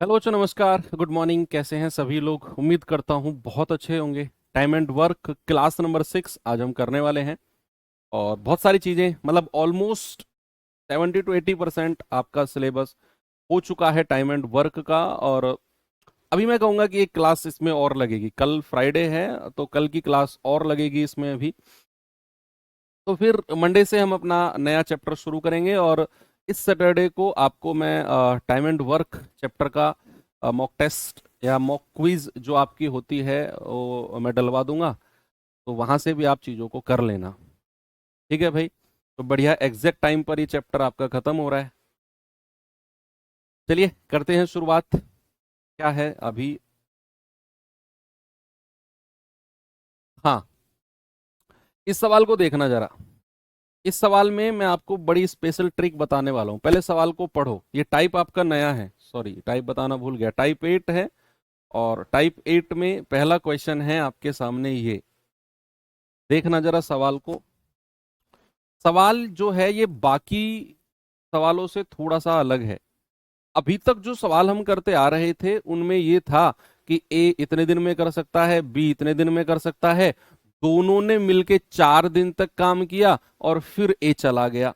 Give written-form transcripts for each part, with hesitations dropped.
Hello बच्चों, नमस्कार, good morning. कैसे हैं सभी लोग? उम्मीद करता हूँ बहुत अच्छे होंगे। Time and work class number 6 आज हम करने वाले हैं। और बहुत सारी चीज़ें, मतलब ऑलमोस्ट 70 to 80% आपका सिलेबस हो चुका है टाइम एंड वर्क का। और अभी मैं कहूँगा कि एक क्लास इसमें और लगेगी। कल फ्राइडे है तो कल की क्लास और लगेगी इसमें अभी। तो फिर मंडे से हम अपना नया चैप्टर शुरू करेंगे। और इस सैटरडे को आपको मैं टाइम एंड वर्क चैप्टर का मॉक टेस्ट या मॉक क्विज जो आपकी होती है वो मैं डलवा दूंगा। तो वहां से भी आप चीज़ों को कर लेना। ठीक है भाई? तो बढ़िया, एग्जैक्ट टाइम पर ये चैप्टर आपका खत्म हो रहा है। चलिए करते हैं शुरुआत। क्या है अभी? हाँ, इस सवाल को देखना जरा। इस सवाल में मैं आपको बड़ी स्पेशल ट्रिक बताने वाला हूँ। पहले सवाल को पढ़ो। ये टाइप आपका नया है, सॉरी टाइप बताना भूल गया, टाइप 8 है। और टाइप 8 में पहला क्वेश्चन है आपके सामने ये। देखना जरा सवाल को। सवाल जो है ये बाकी सवालों से थोड़ा सा अलग है। अभी तक जो सवाल हम करते आ रहे थे उनमें ये था कि ए इतने दिन में कर सकता है, बी इतने दिन में कर सकता है। दोनों ने मिलके 4 दिन तक काम किया और फिर ए चला गया।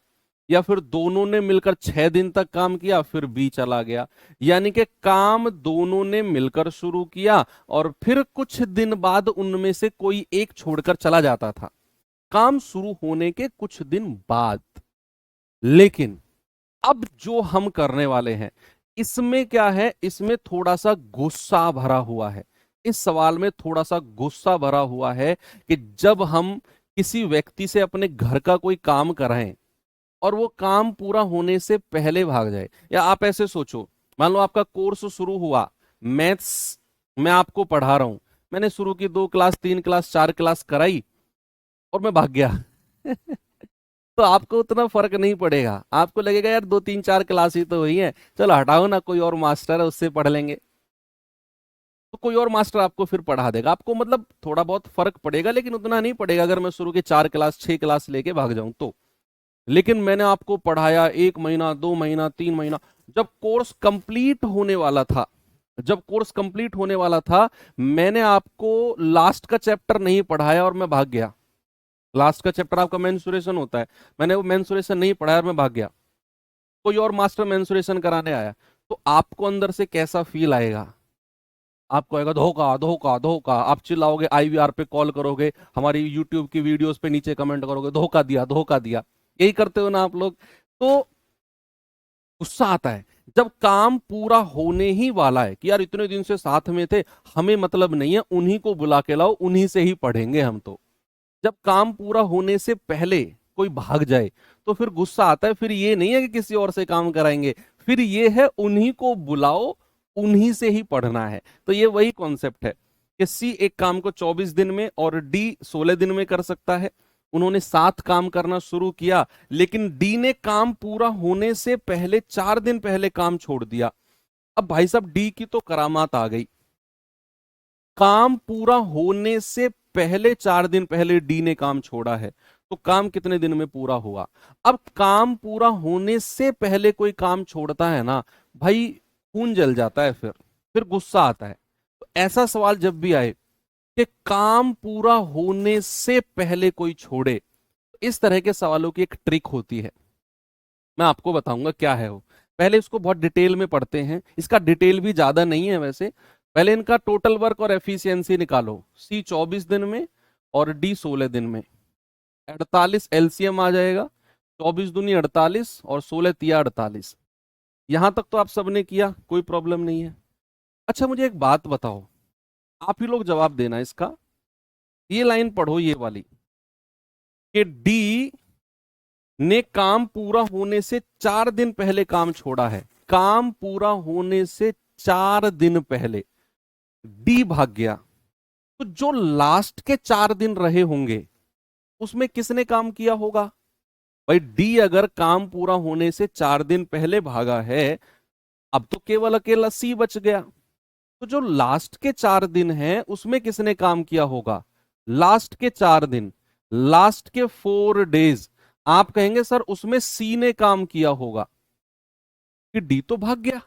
या फिर दोनों ने मिलकर 6 दिन तक काम किया फिर बी चला गया। यानी कि काम दोनों ने मिलकर शुरू किया और फिर कुछ दिन बाद उनमें से कोई एक छोड़कर चला जाता था, काम शुरू होने के कुछ दिन बाद। लेकिन अब जो हम करने वाले हैं इसमें क्या है, इसमें थोड़ा सा गुस्सा भरा हुआ है। इस सवाल में थोड़ा सा गुस्सा भरा हुआ है कि जब हम किसी व्यक्ति से अपने घर का कोई काम कराएं और वो काम पूरा होने से पहले भाग जाए। या आप ऐसे सोचो, मान लो आपका कोर्स शुरू हुआ, मैथ्स मैं आपको पढ़ा रहा हूं। मैंने शुरू की 2 क्लास 3 क्लास 4 क्लास कराई और मैं भाग गया। तो आपको उतना फर्क नहीं पड़ेगा। आपको लगेगा यार 2 3 4 क्लास ही तो हुई है, चलो हटाओ ना, कोई और मास्टर है उससे पढ़ लेंगे। तो कोई और मास्टर आपको फिर पढ़ा देगा। आपको मतलब थोड़ा बहुत फर्क पड़ेगा लेकिन उतना नहीं पड़ेगा अगर मैं शुरू के 4 क्लास 6 क्लास लेके भाग जाऊं तो। लेकिन मैंने आपको पढ़ाया 1 महीना 2 महीना 3 महीना। जब कोर्स कंप्लीट होने वाला था, जब कोर्स कंप्लीट होने वाला था, मैंने आपको लास्ट का चैप्टर नहीं पढ़ाया और मैं भाग गया। लास्ट का चैप्टर आपका मेंसुरेशन होता है, मैंने वो मेंसुरेशन नहीं पढ़ाया और मैं भाग गया। कोई और मास्टर मेंसुरेशन कराने आया, तो आपको अंदर से कैसा फील आएगा? आपको आएगा धोखा धोखा धोखा। आप चिल्लाओगे, आईवीआर पे कॉल करोगे, हमारी यूट्यूब की वीडियोस पे नीचे कमेंट करोगे, धोखा दिया धोखा दिया। यही करते हो ना आप लोग? तो गुस्सा आता है जब काम पूरा होने ही वाला है कि यार इतने दिन से साथ में थे, हमें मतलब नहीं है, उन्हीं को बुला के लाओ, उन्हीं से ही पढ़ेंगे हम तो। जब काम पूरा होने से पहले कोई भाग जाए तो फिर गुस्सा आता है। फिर ये नहीं है कि किसी और से काम कराएंगे, फिर ये है उन्हीं को बुलाओ, उन्हीं से ही पढ़ना है। तो ये वही कॉन्सेप्ट है कि सी एक काम को 24 दिन में और डी 16 दिन में कर सकता है। उन्होंने 7 काम करना शुरू किया, लेकिन डी ने काम पूरा होने से पहले 4 दिन पहले काम छोड़ दिया। अब भाई साहब डी की तो करामात आ गई। काम पूरा होने से पहले 4 दिन पहले डी ने काम छोड़ा है, तो काम कितने दिन में पूरा हुआ? अब काम पूरा होने से पहले कोई काम छोड़ता है ना भाई, खून जल जाता है, फिर गुस्सा आता है। तो ऐसा सवाल जब भी आए कि काम पूरा होने से पहले कोई छोड़े, तो इस तरह के सवालों की एक ट्रिक होती है, मैं आपको बताऊंगा क्या है वो। पहले इसको बहुत डिटेल में पढ़ते हैं। इसका डिटेल भी ज्यादा नहीं है वैसे। पहले इनका टोटल वर्क और एफिशिएंसी निकालो। सी 24 दिन में और डी 16 दिन में। 48 एलसीएम आ जाएगा। 24 दूनी 48 और 16 तिया 48। यहां तक तो आप सबने किया, कोई प्रॉब्लम नहीं है। अच्छा मुझे एक बात बताओ, आप ही लोग जवाब देना इसका। ये लाइन पढ़ो, ये वाली, कि डी ने काम पूरा होने से 4 दिन पहले काम छोड़ा है। काम पूरा होने से 4 दिन पहले डी भाग गया, तो जो लास्ट के 4 दिन रहे होंगे उसमें किसने काम किया होगा? भाई डी अगर काम पूरा होने से 4 दिन पहले भागा है, अब तो केवल अकेला सी बच गया। तो जो लास्ट के 4 दिन हैं उसमें किसने काम किया होगा? लास्ट के 4 दिन, लास्ट के 4 डेज। आप कहेंगे सर उसमें सी ने काम किया होगा, कि डी तो भाग गया।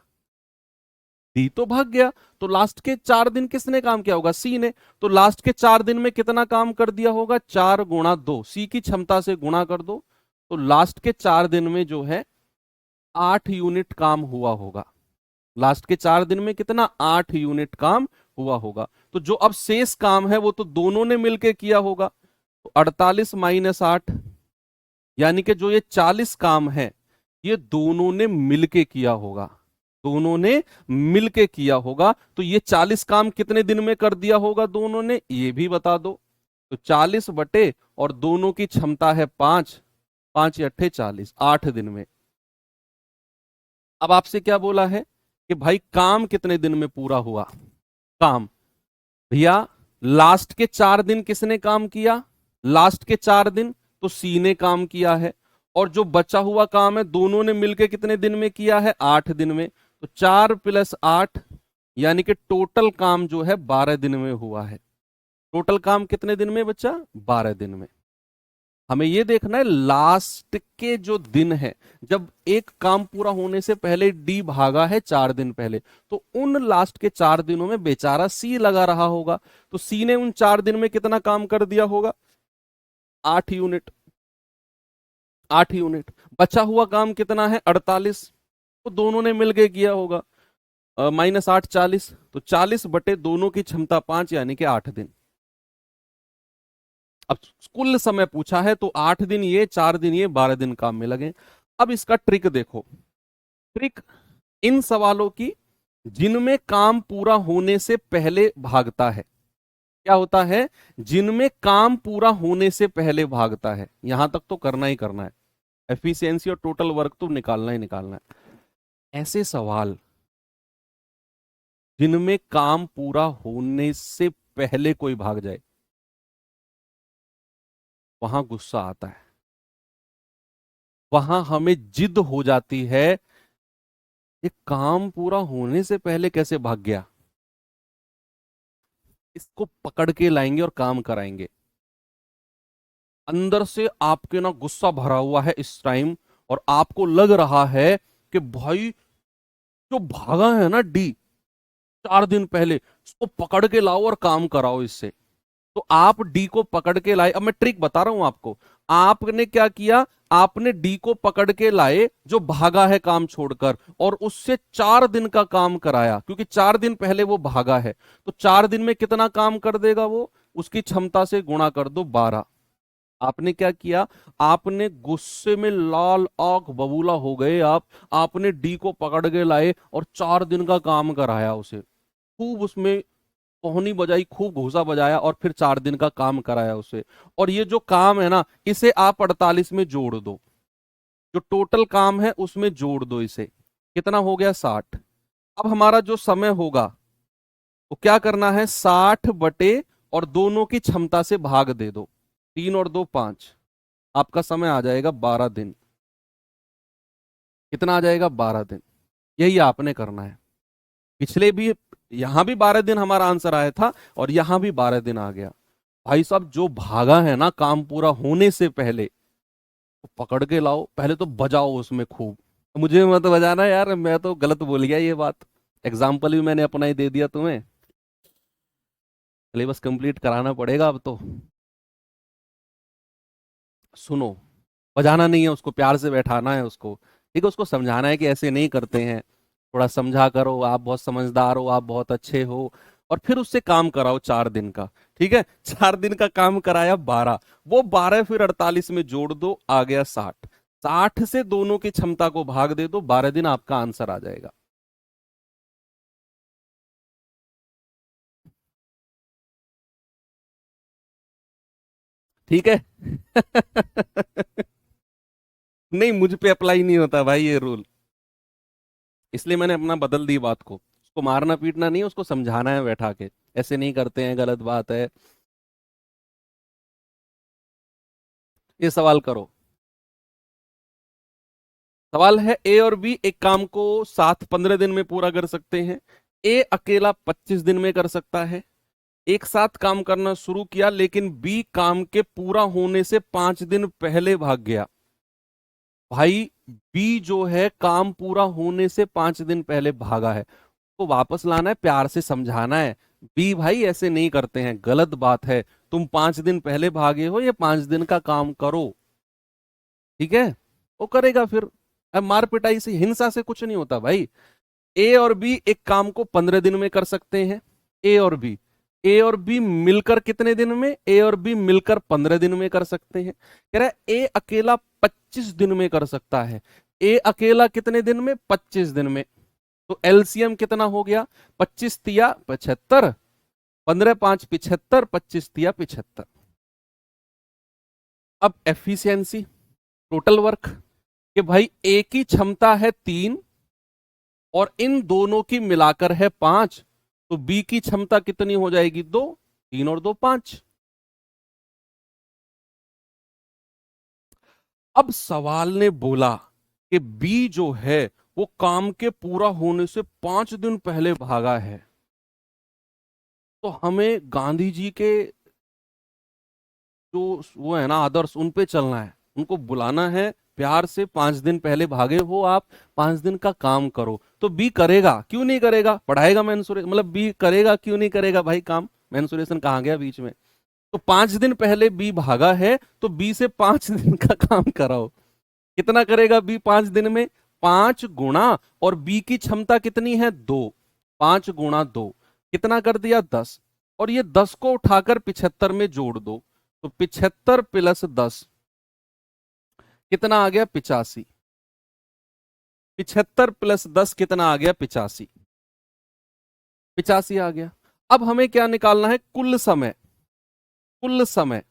डी तो भाग गया, तो लास्ट के 4 दिन किसने काम किया होगा? सी ने। तो लास्ट के 4 दिन में कितना काम कर दिया होगा? 4 गुणा 2, सी की क्षमता से गुणा कर दो, तो लास्ट के 4 दिन में जो है 8 यूनिट काम हुआ होगा। लास्ट के 4 दिन में कितना? 8 यूनिट काम हुआ होगा। तो जो अब शेष काम है वो तो दोनों ने मिलके किया होगा, तो 48 माइनस 8, यानी कि जो ये 40 काम है ये दोनों ने मिलके किया होगा, दोनों ने मिलके किया होगा। तो ये 40 काम कितने दिन में कर दिया होगा दोनों ने, ये भी बता दो। तो 40 बटे, और दोनों की क्षमता है 5, 5 अट्ठे 40, 8 दिन में। अब आपसे क्या बोला है कि भाई काम कितने दिन में पूरा हुआ? काम भैया लास्ट के 4 दिन किसने काम किया? लास्ट के 4 दिन तो सी ने काम किया है, और जो बचा हुआ काम है दोनों ने मिलकर कितने दिन में किया है? 8 दिन में। तो 4 + 8, यानी कि टोटल काम जो है 12 दिन में हुआ है। टोटल काम कितने दिन में बचा? 12 दिन में। हमें यह देखना है लास्ट के जो दिन है, जब एक काम पूरा होने से पहले डी भागा है 4 दिन पहले, तो उन लास्ट के 4 दिनों में बेचारा सी लगा रहा होगा। तो सी ने उन 4 दिन में कितना काम कर दिया होगा? 8 यूनिट। 8 यूनिट। बचा हुआ काम कितना है? 48, तो दोनों ने मिलकर किया होगा। -8 40, तो 40 बटे दोनों की क्षमता 5, यानी कि 8 दिन। अब कुल समय पूछा है, तो 8 दिन ये, 4 दिन ये, 12 दिन काम में लगे। अब इसका ट्रिक देखो। ट्रिक इन सवालों की जिनमें काम पूरा होने से पहले भागता है। क्या होता है? जिनमें काम पूरा होने से पहले भागता है। यहां तक तो करना ही करना है, एफिशिएंसी और टोटल वर्क तो निकालना ही निकालना है। ऐसे सवाल जिनमें काम पूरा होने से पहले कोई भाग जाए, वहां गुस्सा आता है, वहां हमें जिद हो जाती है, ये काम पूरा होने से पहले कैसे भाग गया, इसको पकड़ के लाएंगे और काम कराएंगे। अंदर से आपके ना गुस्सा भरा हुआ है इस टाइम, और आपको लग रहा है कि भाई जो भागा है ना डी 4 दिन पहले, इसको पकड़ के लाओ और काम कराओ इससे। तो आप डी को पकड़ के लाए। अब मैं ट्रिक बता रहा हूं आपको। आपने क्या किया? आपने डी को पकड़ के लाए जो भागा है काम छोड़कर, और उससे 4 दिन का काम कराया, क्योंकि 4 दिन पहले वो भागा है। तो 4 दिन में कितना काम कर देगा वो? उसकी क्षमता से गुणा कर दो 12। आपने क्या किया? आपने गुस्से में लाल आंख बबूला हो गए आपने डी को पकड़ के लाए और 4 दिन का काम कराया उसे, खूब उसमें पोहनी बजाई, खूब घूसा बजाया, और फिर 4 दिन का काम कराया उसे। और ये जो काम है ना, इसे आप 48 में जोड़ दो, जो टोटल काम है उसमें जोड़ दो इसे। कितना हो गया? 60। अब हमारा जो समय होगा वो क्या करना है? 60 बटे, और दोनों की क्षमता से भाग दे दो, 3 और 2 5। आपका समय आ जाएगा 12 दिन। कितना आ जाएगा? 12 दिन। यही आपने करना है। पिछले भी, यहां भी 12 दिन हमारा आंसर आया था, और यहां भी 12 दिन आ गया। भाई साहब जो भागा है ना काम पूरा होने से पहले, तो पकड़ के लाओ, पहले तो बजाओ उसमें खूब। मुझे मत बजाना यार, मैं तो गलत बोल गया ये बात। एग्जाम्पल भी मैंने अपना ही दे दिया तुम्हें। सिलेबस कंप्लीट कराना पड़ेगा अब तो। सुनो, बजाना नहीं है उसको, प्यार से बैठाना है उसको, ठीक है? उसको समझाना है कि ऐसे नहीं करते हैं, थोड़ा समझा करो, आप बहुत समझदार हो, आप बहुत अच्छे हो, और फिर उससे काम कराओ 4 दिन का। ठीक है? 4 दिन का काम कराया 12, वो 12 फिर 48 में जोड़ दो, आ गया 60। 60 से दोनों की क्षमता को भाग दे दो, 12 दिन आपका आंसर आ जाएगा। ठीक है? नहीं, मुझ पे अप्लाई नहीं होता भाई ये रूल, इसलिए मैंने अपना बदल दी बात को। उसको मारना पीटना नहीं, उसको समझाना है बैठा के, ऐसे नहीं करते हैं, गलत बात है। ये सवाल करो। सवाल है, ए और बी एक काम को साथ 15 दिन में पूरा कर सकते हैं। ए अकेला 25 दिन में कर सकता है। एक साथ काम करना शुरू किया, लेकिन बी काम के पूरा होने से 5 दिन पहले भाग गया। भाई बी जो है काम पूरा होने से 5 दिन पहले भागा है, को वापस लाना है, प्यार से समझाना है। बी भाई ऐसे नहीं करते हैं, गलत बात है, तुम 5 दिन पहले भागे हो, ये 5 दिन का काम करो। ठीक है, वो करेगा फिर। अब मार पिटाई से, हिंसा से कुछ नहीं होता भाई। ए और बी एक काम को 15 दिन में कर सकते हैं। ए और बी, ए और बी मिलकर कितने दिन में? ए और बी मिलकर 15 दिन में कर सकते हैं। कह रहा है ए अकेला 25 दिन में कर सकता है। ए अकेला कितने दिन में? 25 दिन में। तो एलसीएम कितना हो गया? 25 तिया 75, 15 5 75, 25 तिया 75। अब एफिशिएंसी, टोटल वर्क, कि भाई ए की क्षमता है 3 और इन दोनों की मिलाकर है 5, तो बी की क्षमता कितनी हो जाएगी? 2। 3 और 2 5। अब सवाल ने बोला कि बी जो है वो काम के पूरा होने से 5 दिन पहले भागा है, तो हमें गांधी जी के जो वो है ना आदर्श, उन पे चलना है, उनको बुलाना है प्यार से। 5 दिन पहले भागे हो आप, 5 दिन का काम करो। तो बी करेगा, क्यों नहीं करेगा? पढ़ाएगा मेंसुरेशन, मतलब बी करेगा, क्यों नहीं करेगा भाई काम? मेंसुरेशन कहाँ गया बीच में? तो 5 दिन पहले बी भागा है, तो बी से 5 दिन का काम कराओ। कितना करेगा बी 5 दिन में? 5 गुणा, और बी की क्षमता कितनी है? 2। 5 गुणा 2 कितना कर दिया? 10। और ये 10 को उठाकर 75 में जोड़ दो, तो 75 प्लस 10 कितना आ गया? 85। 75 प्लस 10 कितना आ गया? 85। 85 आ गया। अब हमें क्या निकालना है? कुल समय। कुल समय,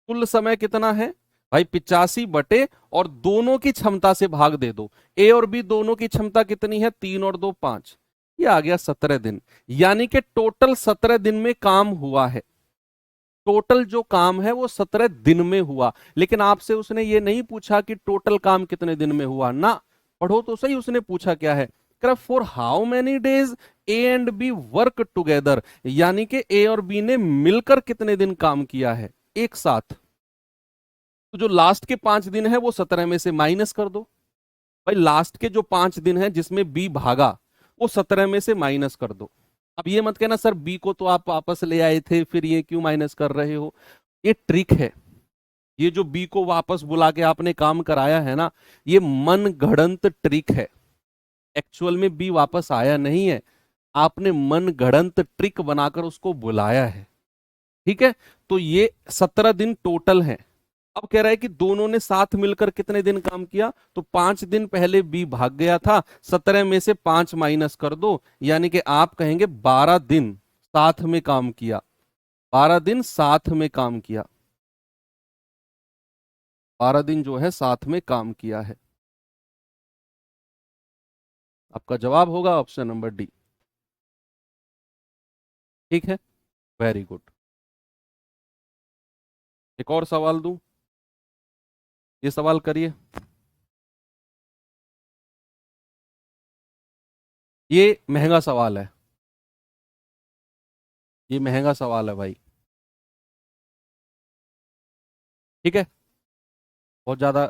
कुल समय कितना है भाई? 85 और दोनों की क्षमता से भाग दे दो। ए और बी दोनों की क्षमता कितनी है? 3 और 2 5। ये आ गया 17 दिन। यानी कि टोटल 17 दिन में काम हुआ है। टोटल जो काम है वो 17 दिन में हुआ। लेकिन आपसे उसने ये नहीं पूछा कि टोटल काम कितने दिन में हुआ ना। पढ़ो तो सही, उसने पूछा क्या है? For how many days A and B work together, यानी कि ए और बी ने मिलकर कितने दिन काम किया है एक साथ। तो जो लास्ट के 5 दिन है वो 17 में से माइनस कर दो। भाई लास्ट के जो 5 दिन है जिसमें बी भागा, वो 17 में से माइनस कर दो। अब ये मत कहना सर बी को तो आप वापस ले आए थे, फिर ये क्यों माइनस कर रहे हो? ये ट्रिक है। ये जो बी को वापस बुला के आपने काम कराया है ना, ये मन गढ़ंत ट्रिक है। एक्चुअल में बी वापस आया नहीं है, आपने मन गढ़ंत ट्रिक बनाकर उसको बुलाया है। ठीक है, तो ये 17 दिन टोटल है। अब कह रहा है कि दोनों ने साथ मिलकर कितने दिन काम किया? तो 5 दिन पहले बी भाग गया था, 17 में से 5 माइनस कर दो, यानी कि आप कहेंगे 12 दिन साथ में काम किया। 12 दिन साथ में काम किया। 12 दिन जो है साथ में काम किया है। आपका जवाब होगा ऑप्शन नंबर डी। ठीक है, वेरी गुड। एक और सवाल दूं? ये सवाल करिए। ये महंगा सवाल है, ये महंगा सवाल है भाई। ठीक है, बहुत ज्यादा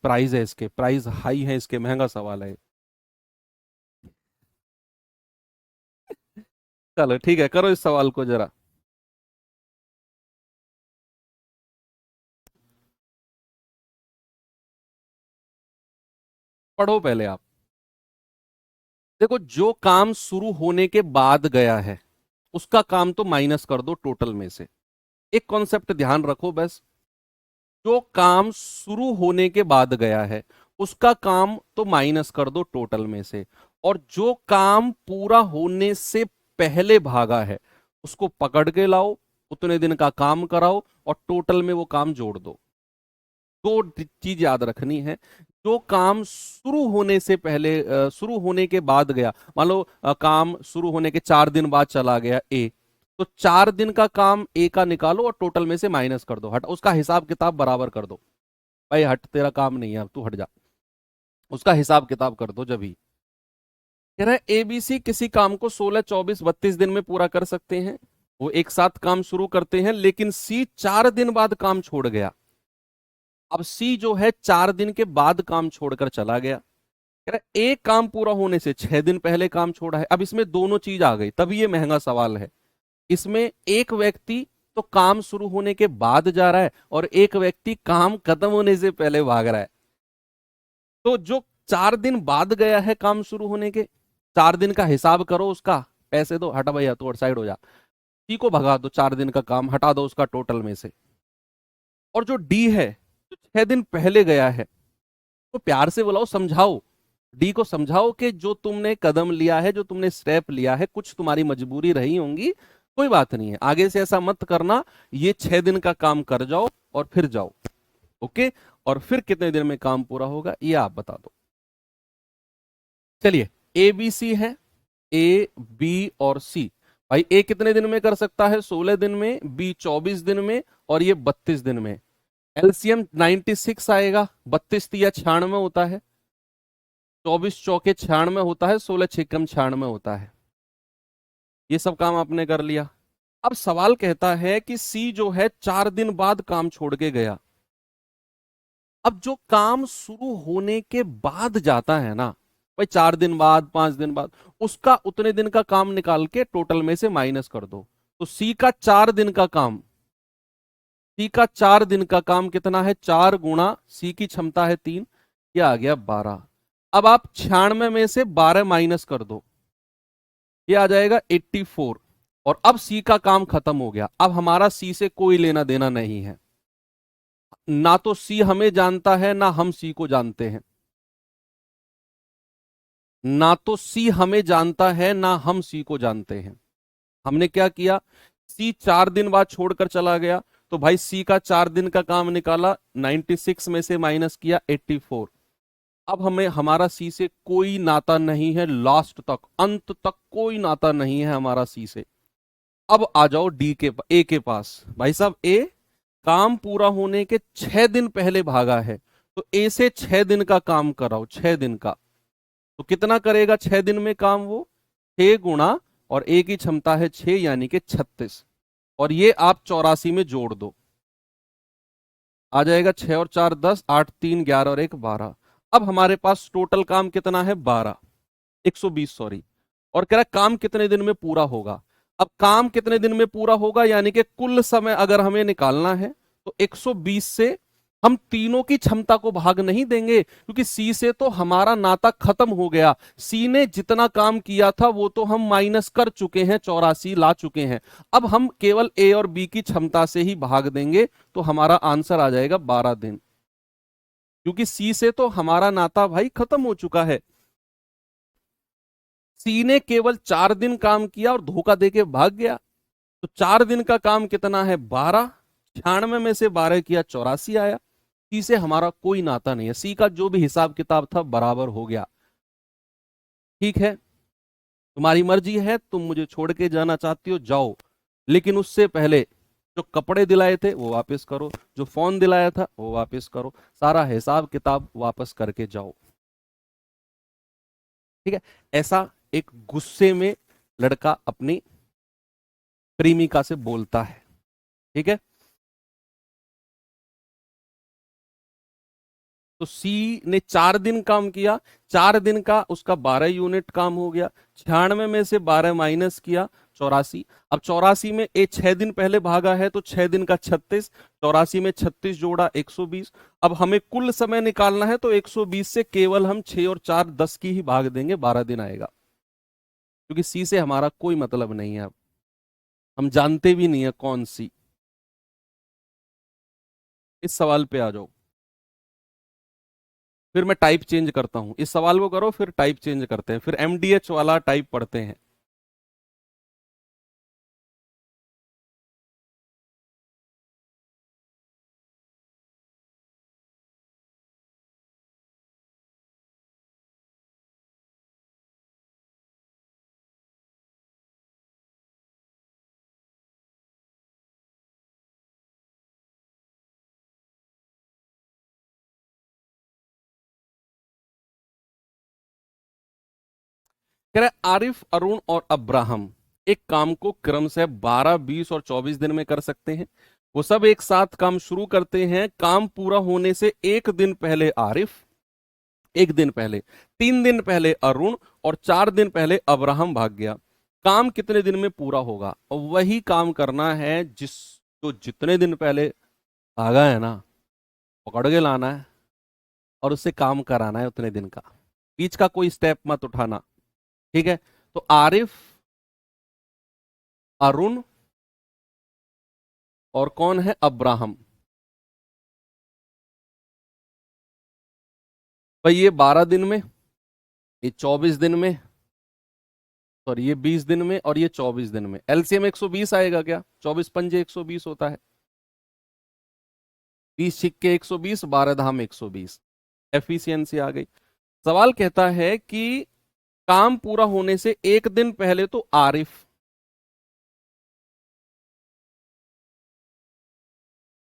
प्राइस है इसके, प्राइस हाई है इसके, महंगा सवाल है। चलो ठीक है, करो इस सवाल को जरा। पढ़ो पहले आप। देखो, जो काम शुरू होने के बाद गया है उसका काम तो माइनस कर दो टोटल में से। एक कॉन्सेप्ट ध्यान रखो बस, जो काम शुरू होने के बाद गया है उसका काम तो माइनस कर दो टोटल में से, और जो काम पूरा होने से पहले भागा है उसको पकड़ के लाओ, उतने दिन का काम कराओ और टोटल में वो काम जोड़ दो। दो चीज याद रखनी है। जो काम शुरू होने से पहले शुरू होने के बाद गया, मान लो काम शुरू होने के 4 दिन बाद चला गया ए, तो 4 दिन का काम ए का निकालो और टोटल में से माइनस कर दो, हट, उसका हिसाब किताब बराबर कर दो। भाई हट, तेरा काम नहीं है अब, तू हट जा, उसका हिसाब किताब कर दो। जब ही कह रहा है एबीसी किसी काम को 16 24 32 दिन में पूरा कर सकते हैं, वो एक साथ काम शुरू करते हैं, लेकिन सी 4 दिन बाद काम छोड़ गया। अब सी जो है 4 दिन के बाद काम छोड़कर चला गया। कह रहा है एक काम पूरा होने से 6 दिन पहले काम छोड़ा है। अब इसमें दोनों चीज आ गई, तभी ये महंगा सवाल है। इसमें एक व्यक्ति तो काम शुरू होने के बाद जा रहा है और एक व्यक्ति काम खत्म होने से पहले भाग रहा है। तो जो 4 दिन बाद गया है काम शुरू होने के, 4 दिन का हिसाब करो, उसका पैसे दो, हटा भैया तू साइड हो जा, सी को भगा दो, 4 दिन का काम हटा दो उसका टोटल में से। और जो डी है जो 6 दिन पहले गया है, तो प्यार से बुलाओ, समझाओ, डी को समझाओ कि जो तुमने कदम लिया है, जो तुमने स्टेप लिया है, कुछ तुम्हारी मजबूरी रही होंगी, कोई बात नहीं है, आगे से ऐसा मत करना, ये 6 दिन का काम कर जाओ और फिर जाओ। ओके, और फिर कितने दिन में काम पूरा होगा ये आप बता दो। चलिए, ए बी सी है, ए बी और सी। भाई ए कितने दिन में कर सकता है? 16 दिन में, बी 24 दिन में, और ये 32 दिन में। एलसीएम 96 आएगा, 32 तिया 96 होता है, 24 चौके 96 होता है, 16 छिकम 96 होता है। ये सब काम आपने कर लिया। अब सवाल कहता है कि सी जो है 4 दिन बाद काम छोड़ के गया। अब जो काम शुरू होने के बाद जाता है ना भाई, 4 दिन बाद, 5 दिन बाद, उसका उतने दिन का काम निकाल के टोटल में से माइनस कर दो। तो सी का 4 दिन का काम, सी का 4 दिन का काम कितना है? 4 गुणा सी की क्षमता है 3, यह आ गया 12। अब आप 96 में से 12 माइनस कर दो, ये आ जाएगा 84। और अब सी का काम खत्म हो गया। अब हमारा सी से कोई लेना देना नहीं है, ना तो सी हमें जानता है ना हम सी को जानते हैं, ना तो सी हमें जानता है ना हम सी को जानते हैं। हमने क्या किया? सी 4 दिन बाद छोड़कर चला गया, तो भाई सी का 4 दिन का काम निकाला, 96 में से माइनस किया 84। अब हमें हमारा सी से कोई नाता नहीं है, लास्ट तक, अंत तक कोई नाता नहीं है हमारा सी से। अब आ जाओ डी के ए के पास। भाई साहब, ए काम पूरा होने के 6 दिन पहले भागा है, तो ए से 6 दिन का काम कराओ, 6 दिन का। तो कितना करेगा 6 दिन में काम? वो 6 गुणा, और ए की क्षमता है 6 यानी कि 36, और ये आप 84 में जोड़ दो, आ जाएगा 6 और 4 10, 8 3 11 और 1 12। अब हमारे पास टोटल काम कितना है? 12, 120 सॉरी। और कह रहा है काम कितने दिन में पूरा होगा। अब काम कितने दिन में पूरा होगा यानी कि कुल समय अगर हमें निकालना है, तो 120 से हम तीनों की क्षमता को भाग नहीं देंगे, क्योंकि सी से तो हमारा नाता खत्म हो गया। सी ने जितना काम किया था वो तो हम माइनस कर चुके हैं, 84 ला चुके हैं। अब हम केवल ए और बी की क्षमता से ही भाग देंगे, तो हमारा आंसर आ जाएगा 12 दिन, क्योंकि सी से तो हमारा नाता भाई खत्म हो चुका है। सी ने केवल 4 दिन काम किया और धोखा देके भाग गया। तो 4 दिन का काम कितना है? 12, 96 में से 12 किया, 84 आया। सी से हमारा कोई नाता नहीं है, सी का जो भी हिसाब किताब था बराबर हो गया। ठीक है, तुम्हारी मर्जी है, तुम मुझे छोड़ के जाना चाहती हो जाओ, लेकिन उससे पहले जो कपड़े दिलाए थे वो वापस करो, जो फोन दिलाया था वो वापस करो, सारा हिसाब किताब वापस करके जाओ। ठीक है, ऐसा एक गुस्से में लड़का अपनी प्रेमिका से बोलता है। ठीक है, तो सी ने 4 दिन काम किया, 4 दिन का उसका 12 यूनिट काम हो गया, 96 में से 12 माइनस किया, 84। अब 84 में ए 6 दिन पहले भागा है, तो 6 दिन का 36, 84 में 36 जोड़ा 120। अब हमें कुल समय निकालना है, तो 120 से केवल हम 6 और 4 10 की ही भाग देंगे, 12 दिन आएगा, क्योंकि सी से हमारा कोई मतलब नहीं है। अब हम जानते भी नहीं है कौन सी। इस सवाल पे आ जाओ, फिर मैं टाइप चेंज करता हूं। इस सवाल को करो, फिर टाइप चेंज करते हैं, फिर एमडीएच वाला टाइप पढ़ते हैं। कह रहे आरिफ, अरुण और अब्राहम एक काम को क्रम से 12, 20 और 24 दिन में कर सकते हैं। वो सब एक साथ काम शुरू करते हैं। काम पूरा होने से एक दिन पहले आरिफ एक दिन पहले, 3 दिन पहले अरुण और 4 दिन पहले अब्राहम भाग गया। काम कितने दिन में पूरा होगा? और वही काम करना है जो जितने दिन पहले भागा है ना, पकड़ के लाना है और उससे काम कराना है उतने दिन का। बीच का कोई स्टेप मत उठाना, ठीक है? तो आरिफ, अरुण और कौन है? अब्राहम। भाई ये 12 दिन में, ये 24 दिन में, सॉरी ये 20 दिन में और ये 24 दिन में। एलसीएम 120 आएगा क्या? 24 पंजे 120 होता है। 20 सिक्के 120, 12 धाम 120। एफिशिएंसी आ गई। सवाल कहता है कि काम पूरा होने से एक दिन पहले तो आरिफ,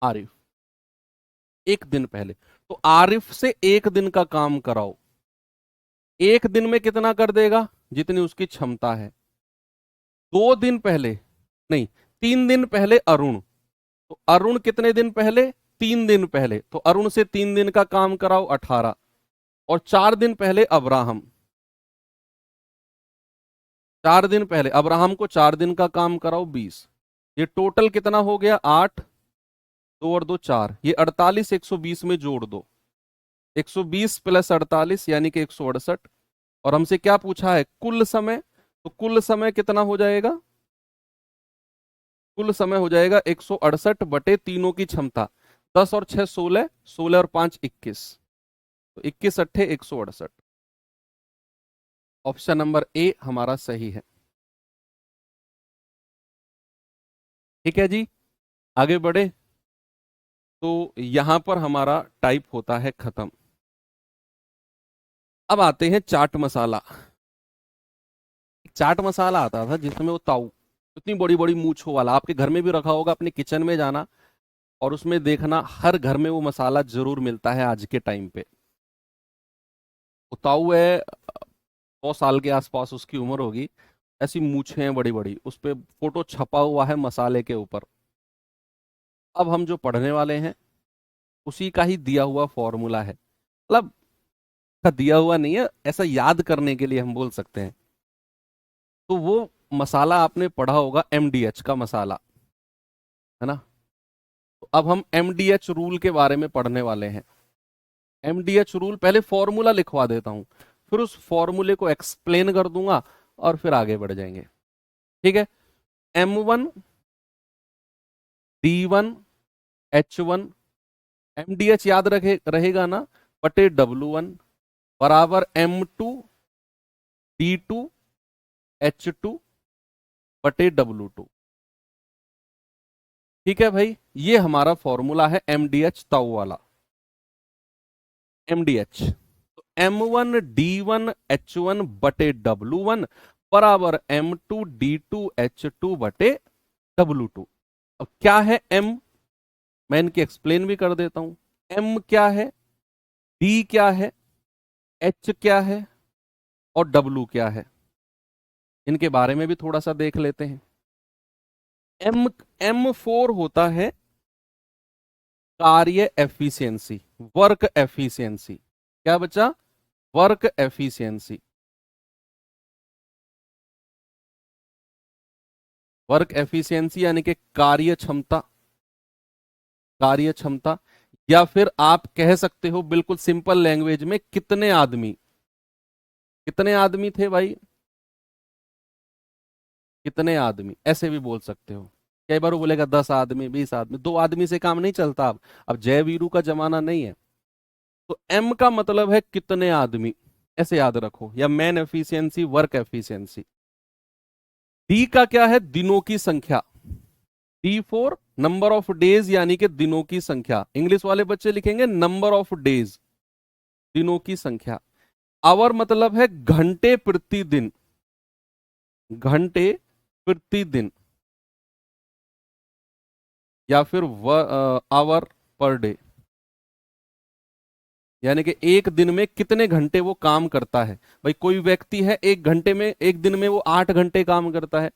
आरिफ एक दिन पहले, तो आरिफ से एक दिन का काम कराओ। एक दिन में कितना कर देगा? जितनी उसकी क्षमता है। 2 दिन पहले, नहीं, 3 दिन पहले अरुण, तो अरुण कितने दिन पहले? 3 दिन पहले, तो अरुण से 3 दिन का काम कराओ 18। और 4 दिन पहले अब्राहम, 4 दिन पहले अब्राहम को 4 दिन का काम कराओ 20। ये टोटल कितना हो गया? 8, 2 और 2 4, ये 48 120 में जोड़ दो। 120 प्लस 48 यानी कि 168। और हमसे क्या पूछा है? कुल समय। तो कुल समय कितना हो जाएगा? कुल समय हो जाएगा 168 बटे तीनों की क्षमता। 10 और 6 16, 16 और 5 21, तो 21 अट्ठे 168। ऑप्शन नंबर ए हमारा सही है। ठीक है जी, आगे बढ़े। तो यहां पर हमारा टाइप होता है खत्म। अब आते हैं चाट मसाला। चाट मसाला आता था जिसमें वो ताऊ, इतनी बड़ी बड़ी मूछों वाला, आपके घर में भी रखा होगा। अपने किचन में जाना और उसमें देखना, हर घर में वो मसाला जरूर मिलता है आज के टाइम पे। वो ताऊ है, 100 साल के आसपास उसकी उम्र होगी। ऐसी मूछें हैं बड़ी बड़ी, उस पे फोटो छपा हुआ है मसाले के ऊपर। अब हम जो पढ़ने वाले हैं उसी का ही दिया हुआ फॉर्मूला है, मतलब का दिया हुआ नहीं है, ऐसा याद करने के लिए हम बोल सकते हैं। तो वो मसाला आपने पढ़ा होगा, एमडीएच का मसाला, है ना? तो अब हम एमडीएच रूल के बारे में पढ़ने वाले हैं। एमडीएच रूल, पहले फॉर्मूला लिखवा देता हूं, फिर उस फॉर्मूले को एक्सप्लेन कर दूंगा और फिर आगे बढ़ जाएंगे। ठीक है? M1 D1 H1, एमडीएच याद रहेगा ना, बटे W1 बराबर M2 D2 H2 बटे W2। ठीक है भाई, ये हमारा फॉर्मूला है एमडीएच ताऊ वाला। एमडीएच, तो M1 D1 H1 बटे W1 बराबर M2 D2 H2 बटे W2। अब क्या है M, मैं इनकी एक्सप्लेन भी कर देता हूं। M क्या है, D क्या है, H क्या है और W क्या है, इनके बारे में भी थोड़ा सा देख लेते हैं। M4 होता है कार्य एफिशिएंसी, वर्क एफिशिएंसी। क्या बचा? Work efficiency. वर्क एफिशिएंसी यानी कि कार्य क्षमता, कार्य क्षमता। या फिर आप कह सकते हो बिल्कुल सिंपल लैंग्वेज में, कितने आदमी, कितने आदमी थे भाई, कितने आदमी, ऐसे भी बोल सकते हो। कई बार वो बोलेगा 10 आदमी 20 आदमी, 2 आदमी से काम नहीं चलता। अब जय वीरू का जमाना नहीं है। तो एम का मतलब है कितने आदमी, ऐसे याद रखो, या man efficiency, work efficiency. D का क्या है? दिनों की संख्या। D4 नंबर ऑफ डेज यानी कि दिनों की संख्या। इंग्लिश वाले बच्चे लिखेंगे नंबर ऑफ डेज, दिनों की संख्या। आवर मतलब है घंटे प्रति दिन, घंटे प्रति दिन, या फिर आवर पर डे, यानी कि एक दिन में कितने घंटे वो काम करता है। भाई कोई व्यक्ति है, एक घंटे में, एक दिन में वो 8 घंटे काम करता है,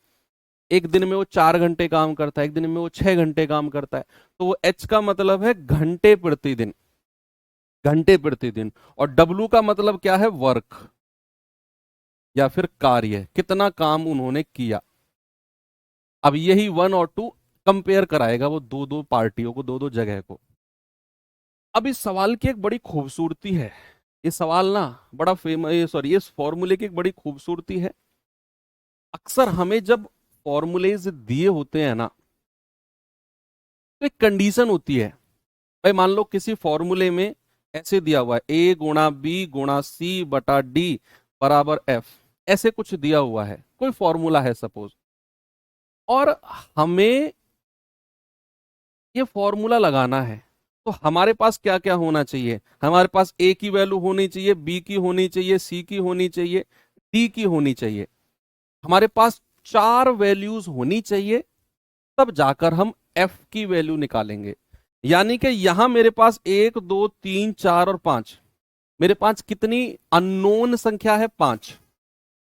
एक दिन में वो 4 घंटे काम करता है, एक दिन में वो 6 घंटे काम करता है। तो वो एच का मतलब है घंटे प्रति दिन, घंटे प्रतिदिन। और डब्लू का मतलब क्या है, वर्क या फिर कार्य, कितना काम उन्होंने किया। अब यही 1 और 2 कंपेयर कराएगा वो दो दो पार्टियों को, दो दो जगह को। अब इस सवाल की एक बड़ी खूबसूरती है, ये सवाल ना बड़ा फेमस, सॉरी इस फॉर्मूले की एक बड़ी खूबसूरती है। अक्सर हमें जब फॉर्मूलेज दिए होते हैं ना, तो एक कंडीशन होती है। भाई मान लो किसी फॉर्मूले में ऐसे दिया हुआ है A×B×C/D बराबर F, ऐसे कुछ दिया हुआ है, कोई फॉर्मूला है सपोज, और हमें ये फॉर्मूला लगाना है। तो हमारे पास क्या क्या होना चाहिए, हमारे पास A की वैल्यू होनी चाहिए, B की होनी चाहिए, C की होनी चाहिए, D की होनी चाहिए। हमारे पास 4 वैल्यूज होनी चाहिए, तब जाकर हम F की वैल्यू निकालेंगे। यानी कि यहां मेरे पास 1 2 3 4 और 5, मेरे पास कितनी अननोन संख्या है, 5।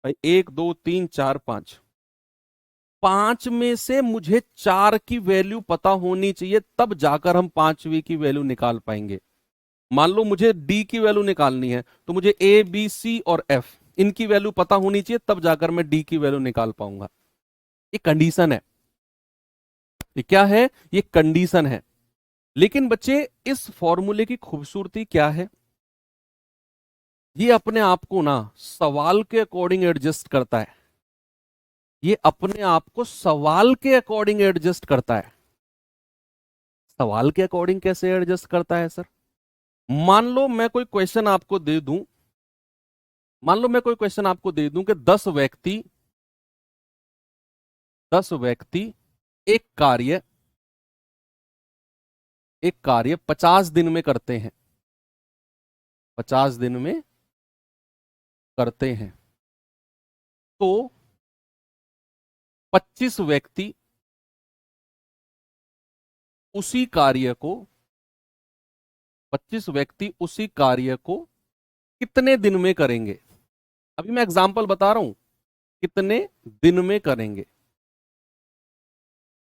भाई 1 2 3 4 5, 5 में से मुझे 4 की वैल्यू पता होनी चाहिए, तब जाकर हम 5वीं की वैल्यू निकाल पाएंगे। मान लो मुझे डी की वैल्यू निकालनी है, तो मुझे ए बी सी और एफ इनकी वैल्यू पता होनी चाहिए, तब जाकर मैं डी की वैल्यू निकाल पाऊंगा। ये कंडीशन है, ये क्या है, ये कंडीशन है। लेकिन बच्चे इस फॉर्मूले की खूबसूरती क्या है, ये अपने आप को ना सवाल के अकॉर्डिंग एडजस्ट करता है। ये अपने आप को सवाल के अकॉर्डिंग एडजस्ट करता है। सवाल के अकॉर्डिंग कैसे एडजस्ट करता है सर? मान लो मैं कोई क्वेश्चन आपको दे दूं, मान लो मैं कोई क्वेश्चन आपको दे दूं कि 10 व्यक्ति एक कार्य 50 दिन में करते हैं, 50 दिन में करते हैं। तो 25 व्यक्ति उसी कार्य को 25 व्यक्ति उसी कार्य को कितने दिन में करेंगे? अभी मैं एग्जांपल बता रहा हूं, कितने दिन में करेंगे,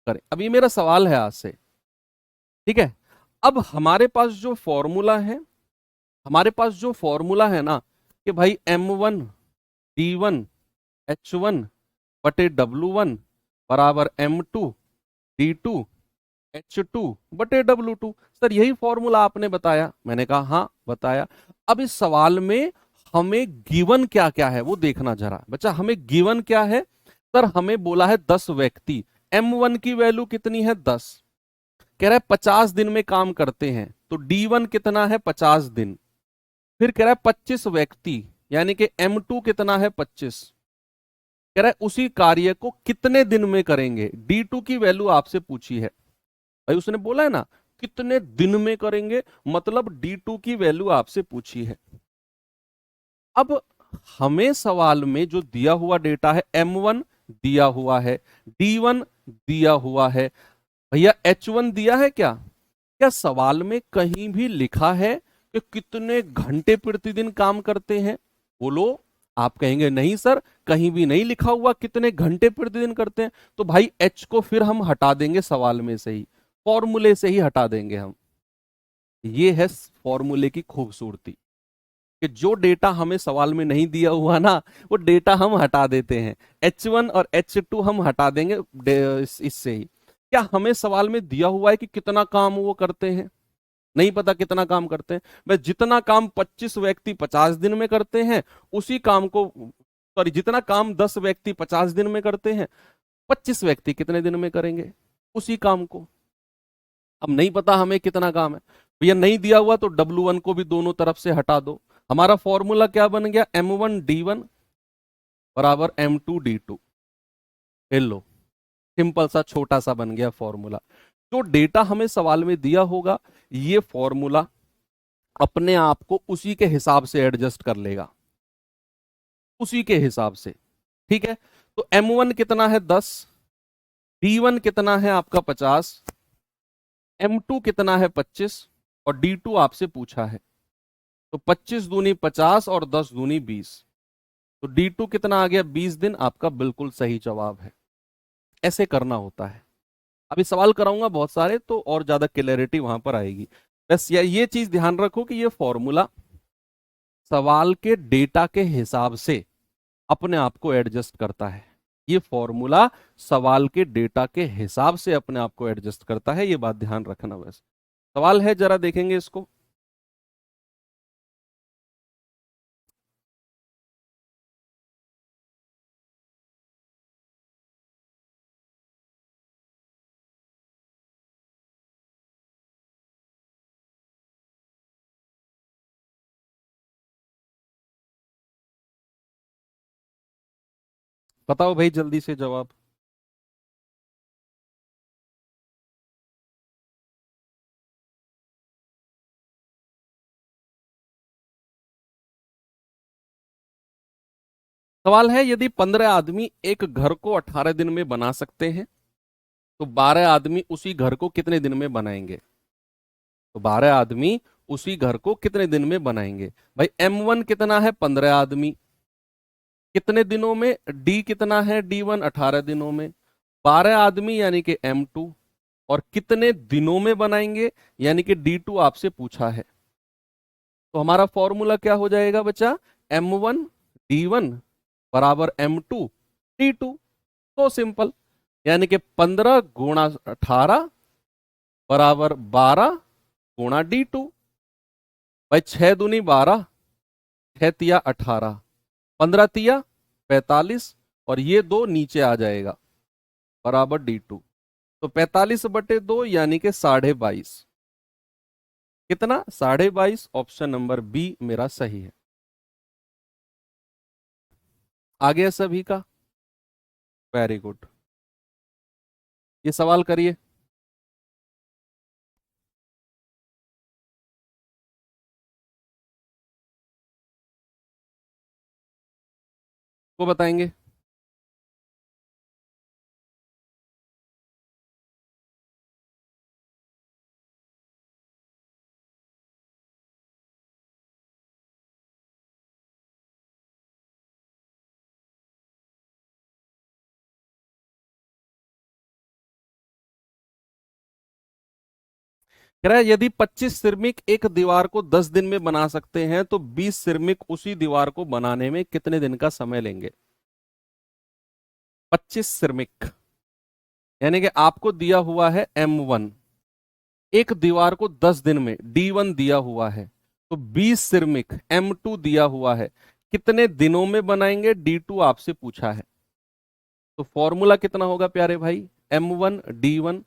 करें। अब ये मेरा सवाल है आज से, ठीक है। अब हमारे पास जो फॉर्मूला है ना, कि भाई M1D1H1/W1 बराबर M2D2H2/W2। सर यही फॉर्मूला आपने बताया, मैंने कहा हाँ बताया। अब इस सवाल में हमें गिवन क्या क्या है वो देखना जरा बच्चा, हमें गिवन क्या है। सर हमें बोला है 10 व्यक्ति, M1 की वैल्यू कितनी है 10, कह रहा है 50 दिन में काम करते हैं, तो D1 कितना है 50 दिन। फिर कह रहा है 25 व्यक्ति, यानी कि M2 कितना है 25, कह रहा है उसी कार्य को कितने दिन में करेंगे। D2 की वैल्यू आपसे पूछी है, भाई उसने बोला है ना कितने दिन में करेंगे, मतलब D2 की वैल्यू आपसे पूछी है। अब हमें सवाल में जो दिया हुआ डेटा है, M1 दिया हुआ है, D1 दिया हुआ है, भैया H1 दिया है क्या? क्या सवाल में कहीं भी लिखा है कि कितने घंटे प्रतिदिन काम करते हैं? बोलो। आप कहेंगे नहीं सर, कहीं भी नहीं लिखा हुआ कितने घंटे प्रतिदिन करते हैं। तो भाई H को फिर हम हटा देंगे, सवाल में से ही, फॉर्मूले से ही हटा देंगे हम। ये है फॉर्मूले की खूबसूरती, कि जो डेटा हमें सवाल में नहीं दिया हुआ ना, वो डेटा हम हटा देते हैं। H1 और H2 हम हटा देंगे इससे ही। क्या हमें सवाल में दिया हुआ है कि कितना काम वो करते हैं? नहीं पता कितना काम करते हैं। मैं जितना काम 25 व्यक्ति 50 दिन में करते हैं, उसी काम को, सॉरी जितना काम 10 व्यक्ति 50 दिन में करते हैं, 25 व्यक्ति कितने दिन में करेंगे उसी काम को। अब नहीं पता हमें कितना काम है, भैया नहीं दिया हुआ तो W1 को भी दोनों तरफ से हटा दो। हमारा फॉर्मूला क्या बन गया, M1D1 बराबर M2D2। लो, सिंपल सा छोटा सा बन गया फॉर्मूला। जो डेटा हमें सवाल में दिया होगा, ये फॉर्मूला अपने आप को उसी के हिसाब से एडजस्ट कर लेगा, उसी के हिसाब से, ठीक है। तो M1 कितना है 10, D1 कितना है आपका 50, M2 कितना है 25, और D2 आपसे पूछा है। तो 25 दूनी 50 और 10 दूनी 20, तो D2 कितना आ गया 20 दिन। आपका बिल्कुल सही जवाब है। ऐसे करना होता है। अभी सवाल कराऊंगा बहुत सारे, तो और ज्यादा क्लैरिटी वहां पर आएगी। बस ये चीज ध्यान रखो कि ये फॉर्मूला सवाल के डेटा के हिसाब से अपने आप को एडजस्ट करता है। ये फॉर्मूला सवाल के डेटा के हिसाब से अपने आप को एडजस्ट करता है, ये बात ध्यान रखना। बस सवाल है, जरा देखेंगे इसको। बताओ भाई जल्दी से जवाब। सवाल है, यदि 15 आदमी एक घर को 18 दिन में बना सकते हैं तो 12 आदमी उसी घर को कितने दिन में बनाएंगे? तो 12 आदमी उसी घर को कितने दिन में बनाएंगे? भाई M1 कितना है? 15 आदमी। कितने दिनों में? डी कितना है? D1 18 दिनों में। 12 आदमी यानी कि M2। और कितने दिनों में बनाएंगे यानी कि D2 आपसे पूछा है। तो हमारा फॉर्मूला क्या हो जाएगा बच्चा? M1 D1 बराबर M2 D2। तो सिंपल, यानी कि 15 गुणा 18 बराबर 12 गुणा D2। भाई 6 दूनी 12, 6 तिया 18, 15 तिया 45, और ये दो नीचे आ जाएगा बराबर D2। तो 45/2 यानी कि 22.5। कितना? 22.5। ऑप्शन नंबर बी मेरा सही है। आ गया सभी का? Very good. ये सवाल करिए। को बताएंगे। कह रहा है, यदि 25 श्रमिक एक दीवार को 10 दिन में बना सकते हैं तो 20 श्रमिक उसी दीवार को बनाने में कितने दिन का समय लेंगे? 25 श्रमिक यानी कि आपको दिया हुआ है M1, एक दीवार को 10 दिन में D1 दिया हुआ है, तो 20 श्रमिक M2 दिया हुआ है, कितने दिनों में बनाएंगे D2 आपसे पूछा है। तो फॉर्मूला कितना होगा प्यारे भाई? M1 D1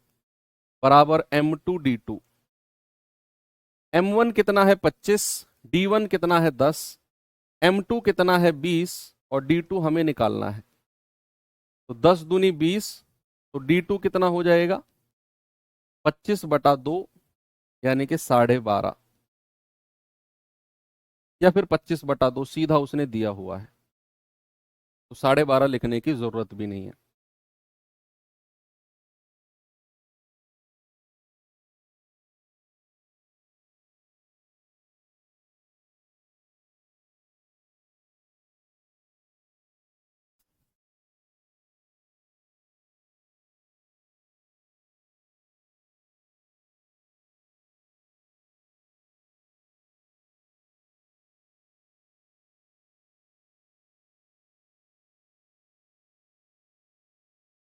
बराबर M2 D2। M1 कितना है? 25। D1 कितना है? 10। M2 कितना है? 20। और D2 हमें निकालना है। तो 10 दूनी 20, तो D2 कितना हो जाएगा? 25/2 यानी कि 12.5, या फिर 25/2, सीधा उसने दिया हुआ है, तो 12.5 लिखने की जरूरत भी नहीं है।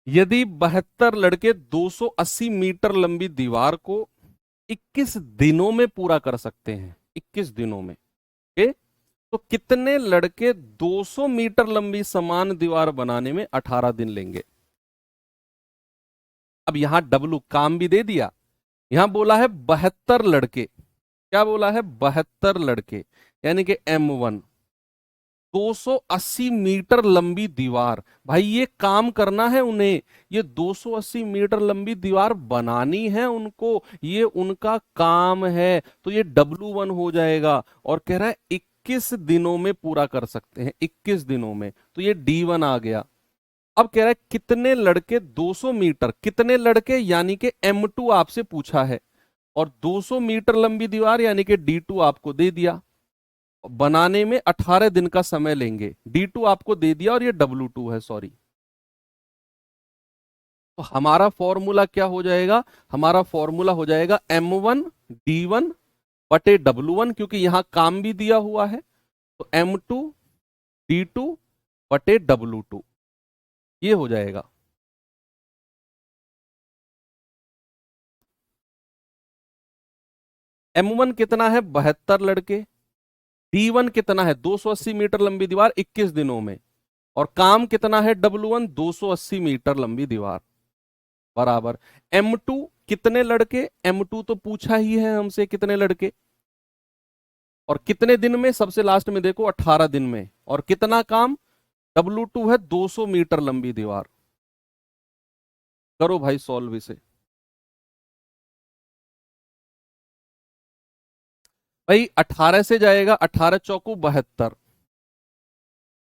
यदि 72 लड़के 280 मीटर लंबी दीवार को 21 दिनों में पूरा कर सकते हैं, 21 दिनों में, ओके, तो कितने लड़के 200 मीटर लंबी समान दीवार बनाने में 18 दिन लेंगे? अब यहां डब्लू काम भी दे दिया। यहां बोला है 72 लड़के। क्या बोला है? 72 लड़के, यानी कि M1 280 मीटर लंबी दीवार। भाई ये काम करना है उन्हें, ये 280 मीटर लंबी दीवार बनानी है उनको, ये उनका काम है। तो ये W1 हो जाएगा, और कह रहा है 21 दिनों में पूरा कर सकते हैं, 21 दिनों में, तो ये D1 आ गया। अब कह रहा है कितने लड़के 200 मीटर, कितने लड़के यानी कि M2 आपसे पूछा है, और 200 मीटर लंबी दीवार यानी कि D2 आपको दे दिया। बनाने में 18 दिन का समय लेंगे, D2 आपको दे दिया, और ये W2 है, सॉरी। तो हमारा फॉर्मूला क्या हो जाएगा? हमारा फॉर्मूला हो जाएगा M1 D1 बटे W1, क्योंकि यहां काम भी दिया हुआ है, तो M2 D2 बटे W2, ये हो जाएगा। M1 कितना है? 72 लड़के। D1 कितना है? 280 मीटर लंबी दीवार 21 दिनों में। और काम कितना है? W1 280 मीटर लंबी दीवार बराबर M2 कितने लड़के? M2 तो पूछा ही है हमसे कितने लड़के, और कितने दिन में? सबसे लास्ट में देखो 18 दिन में। और कितना काम? W2 है 200 मीटर लंबी दीवार। करो भाई सॉल्व इसे। भाई 18 से जाएगा 18 चौकू 72,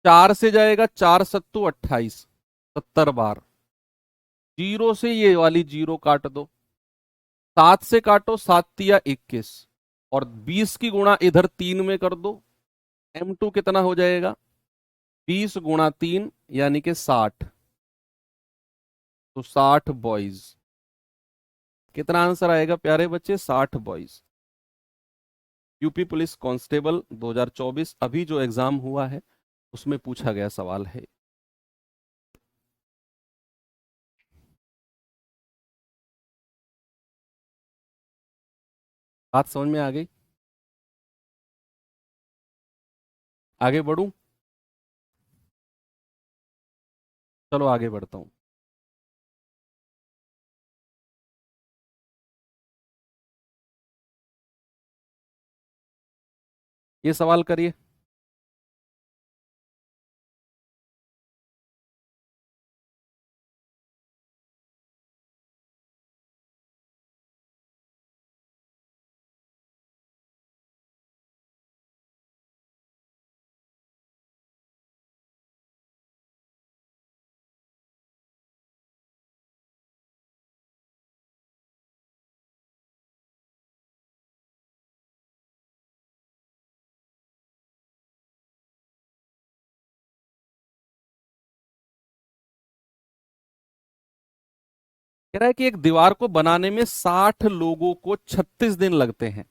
4 से जाएगा 4 सत्तू 28, 70 बार। जीरो से ये वाली जीरो काट दो, 7 से काटो, 7 तिया 21, और 20 की गुणा इधर 3 में कर दो। M2 कितना हो जाएगा? 20 गुणा 3 यानी कि 60, तो 60 बॉयज। कितना आंसर आएगा प्यारे बच्चे? 60 बॉयज। यूपी पुलिस कांस्टेबल 2024 अभी जो एग्जाम हुआ है उसमें पूछा गया सवाल है। बात समझ में आ गई? आगे बढ़ूं? चलो आगे बढ़ता हूं। ये सवाल करिए। कह रहा है कि एक दीवार को बनाने में 60 लोगों को 36 दिन लगते हैं।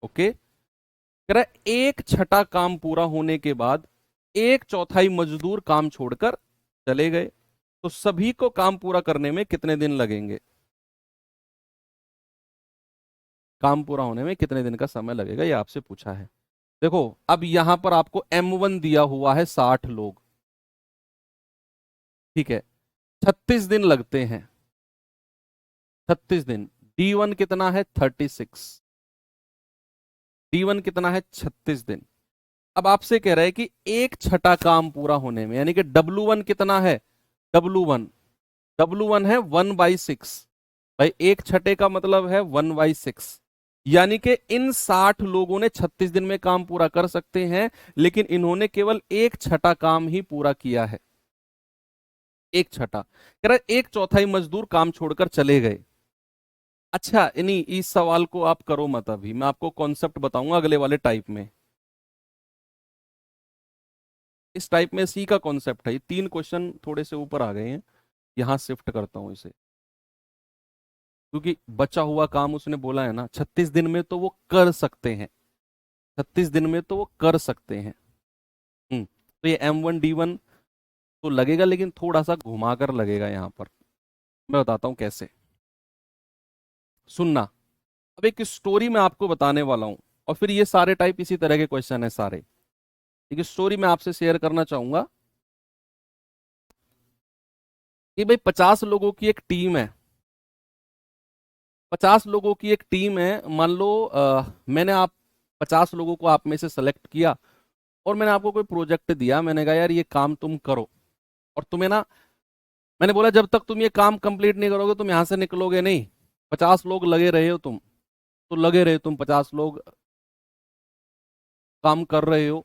ओके, कह रहा है एक छठा काम पूरा होने के बाद एक चौथाई मजदूर काम छोड़कर चले गए, तो सभी को काम पूरा करने में कितने दिन लगेंगे? काम पूरा होने में कितने दिन का समय लगेगा, ये आपसे पूछा है। देखो, अब यहां पर आपको M1 दिया हुआ है 60 लोग, ठीक है, 36 दिन लगते हैं, 36 दिन। D1 कितना है? 36। D1 कितना है? 36 दिन। अब आपसे कह रहा है कि एक छठा काम पूरा होने में, यानी कि W1 कितना है? W1 है 1/6। भाई एक छठे का मतलब है 1/6, यानी कि इन 60 लोगों ने 36 दिन में काम पूरा कर सकते हैं, लेकिन इन्होंने केवल एक छठा काम ही पूरा किया है। एक छठा, कह रहा है एक चौथाई मजदूर काम छोड़कर चले गए। अच्छा, इन्हीं इस सवाल को आप करो मत, अभी मैं आपको कॉन्सेप्ट बताऊंगा अगले वाले टाइप में। इस टाइप में सी का कॉन्सेप्ट है, ये 3 क्वेश्चन थोड़े से ऊपर आ गए हैं, यहां शिफ्ट करता हूं इसे, क्योंकि बचा हुआ काम उसने बोला है ना 36 दिन में तो वो कर सकते हैं, 36 दिन में तो वो कर सकते हैं। तो ये M1D1 तो लगेगा, लेकिन थोड़ा सा घुमा कर लगेगा यहां पर। मैं बताता हूं कैसे, सुनना। अब एक स्टोरी मैं आपको बताने वाला हूं, और फिर ये सारे टाइप इसी तरह के क्वेश्चन है सारे। एक स्टोरी मैं आपसे शेयर करना चाहूंगा कि भाई 50 लोगों की एक टीम है, 50 लोगों की एक टीम है। मान लो मैंने आप 50 लोगों को आप में से सेलेक्ट किया, और मैंने आपको कोई प्रोजेक्ट दिया, मैंने कहा यार ये काम तुम करो, और तुम्हें ना, मैंने बोला जब तक तुम ये काम कंप्लीट नहीं करोगे तुम यहां से निकलोगे नहीं। 50 लोग लगे रहे हो तुम, तो लगे रहे तुम 50 लोग काम कर रहे हो।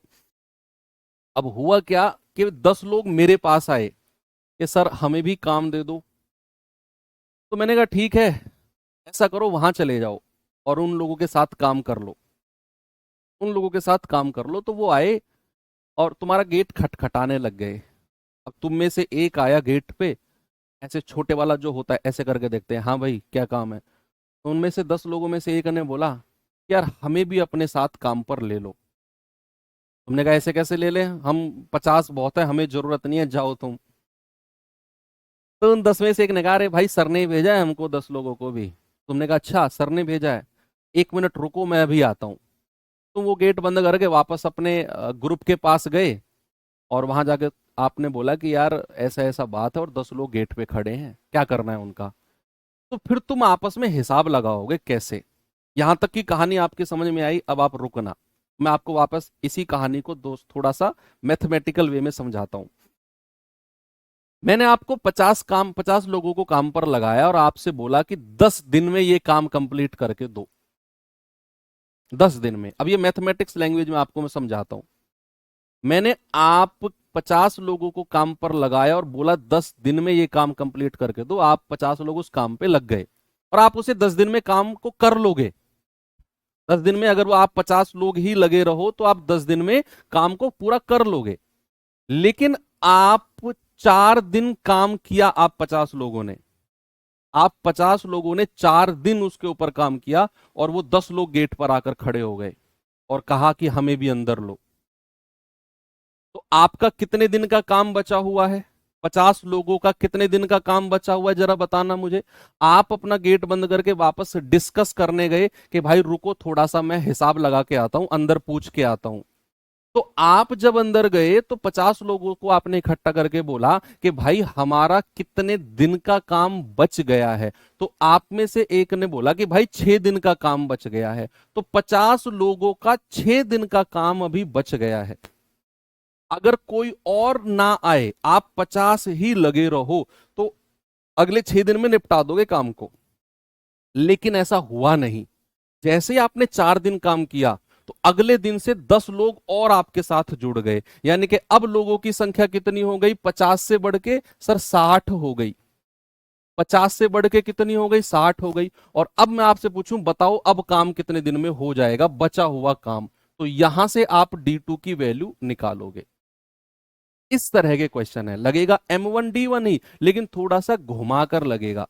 अब हुआ क्या कि 10 लोग मेरे पास आए कि सर हमें भी काम दे दो। तो मैंने कहा ठीक है, ऐसा करो वहां चले जाओ और उन लोगों के साथ काम कर लो, उन लोगों के साथ काम कर लो। तो वो आए और तुम्हारा गेट खटखटाने लग गए। अब तुम में से एक आया गेट पे, ऐसे छोटे वाला जो होता है ऐसे करके देखते हैं, हाँ भाई क्या काम है। तो उनमें से 10 लोगों में से एक ने बोला, यार हमें भी अपने साथ काम पर ले लो। तुमने कहा ऐसे कैसे ले लें, हम 50 बहुत है, हमें जरूरत नहीं है, जाओ तुम। तो उन 10 में से एक ने कहा, अरे भाई सर ने भेजा है हमको 10 लोगों को भी। तुमने कहा अच्छा सर ने भेजा है, 1 मिनट रुको मैं अभी आता हूँ। तो वो गेट बंद करके वापस अपने ग्रुप के पास गए, और वहां जाके आपने बोला कि यार ऐसा ऐसा बात है और 10 लोग गेट पे खड़े हैं, क्या करना है उनका। तो फिर तुम आपस में हिसाब लगाओगे कैसे। यहां तक की कहानी आपकी समझ में आई, अब आप रुकना, मैं आपको वापस इसी कहानी को दोस्त थोड़ा सा मैथमेटिकल वे में समझाता हूं। मैंने आपको 50 लोगों को काम पर लगाया और आपसे बोला कि 10 दिन में ये काम कंप्लीट करके दो। 10 दिन में, अब ये मैथमेटिक्स लैंग्वेज में आपको मैं समझाता हूं। मैंने आप 50 लोगों को काम पर लगाया और बोला 10 दिन में ये काम कंप्लीट करके दो। आप 50 लोग उस काम पे लग गए और आप उसे 10 दिन में काम को कर लोगे। 10 दिन में अगर वो आप 50 लोग ही लगे रहो तो आप 10 दिन में काम को पूरा कर लोगे। लेकिन आप 4 दिन काम किया, आप 50 लोगों ने, आप 50 लोगों ने 4 दिन उसके ऊपर काम किया, और वो 10 लोग गेट पर आकर खड़े हो गए और कहा कि हमें भी अंदर लो। तो आपका कितने दिन का काम बचा हुआ है, 50 लोगों का कितने दिन का काम बचा हुआ है, जरा बताना मुझे। आप अपना गेट बंद करके वापस डिस्कस करने गए कि भाई रुको थोड़ा सा मैं हिसाब लगा के आता हूं, अंदर पूछ के आता हूं। तो आप जब अंदर गए तो 50 लोगों को आपने इकट्ठा करके बोला कि भाई हमारा कितने दिन का काम बच गया है। तो आप में से एक ने बोला कि भाई 6 दिन का काम बच गया है। तो 50 लोगों का 6 दिन का काम अभी बच गया है। अगर कोई और ना आए, आप 50 ही लगे रहो, तो अगले 6 दिन में निपटा दोगे काम को। लेकिन ऐसा हुआ नहीं। जैसे ही आपने 4 दिन काम किया तो अगले दिन से 10 लोग और आपके साथ जुड़ गए, यानी कि अब लोगों की संख्या कितनी हो गई, 50 से बढ़ के सर 60 हो गई। 50 से बढ़ के कितनी हो गई, 60 हो गई। और अब मैं आपसे पूछूं, बताओ अब काम कितने दिन में हो जाएगा बचा हुआ काम। तो यहां से आप D2 की वैल्यू निकालोगे। इस तरह के क्वेश्चन है, लगेगा M1 D1 ही, लेकिन थोड़ा सा घुमा कर लगेगा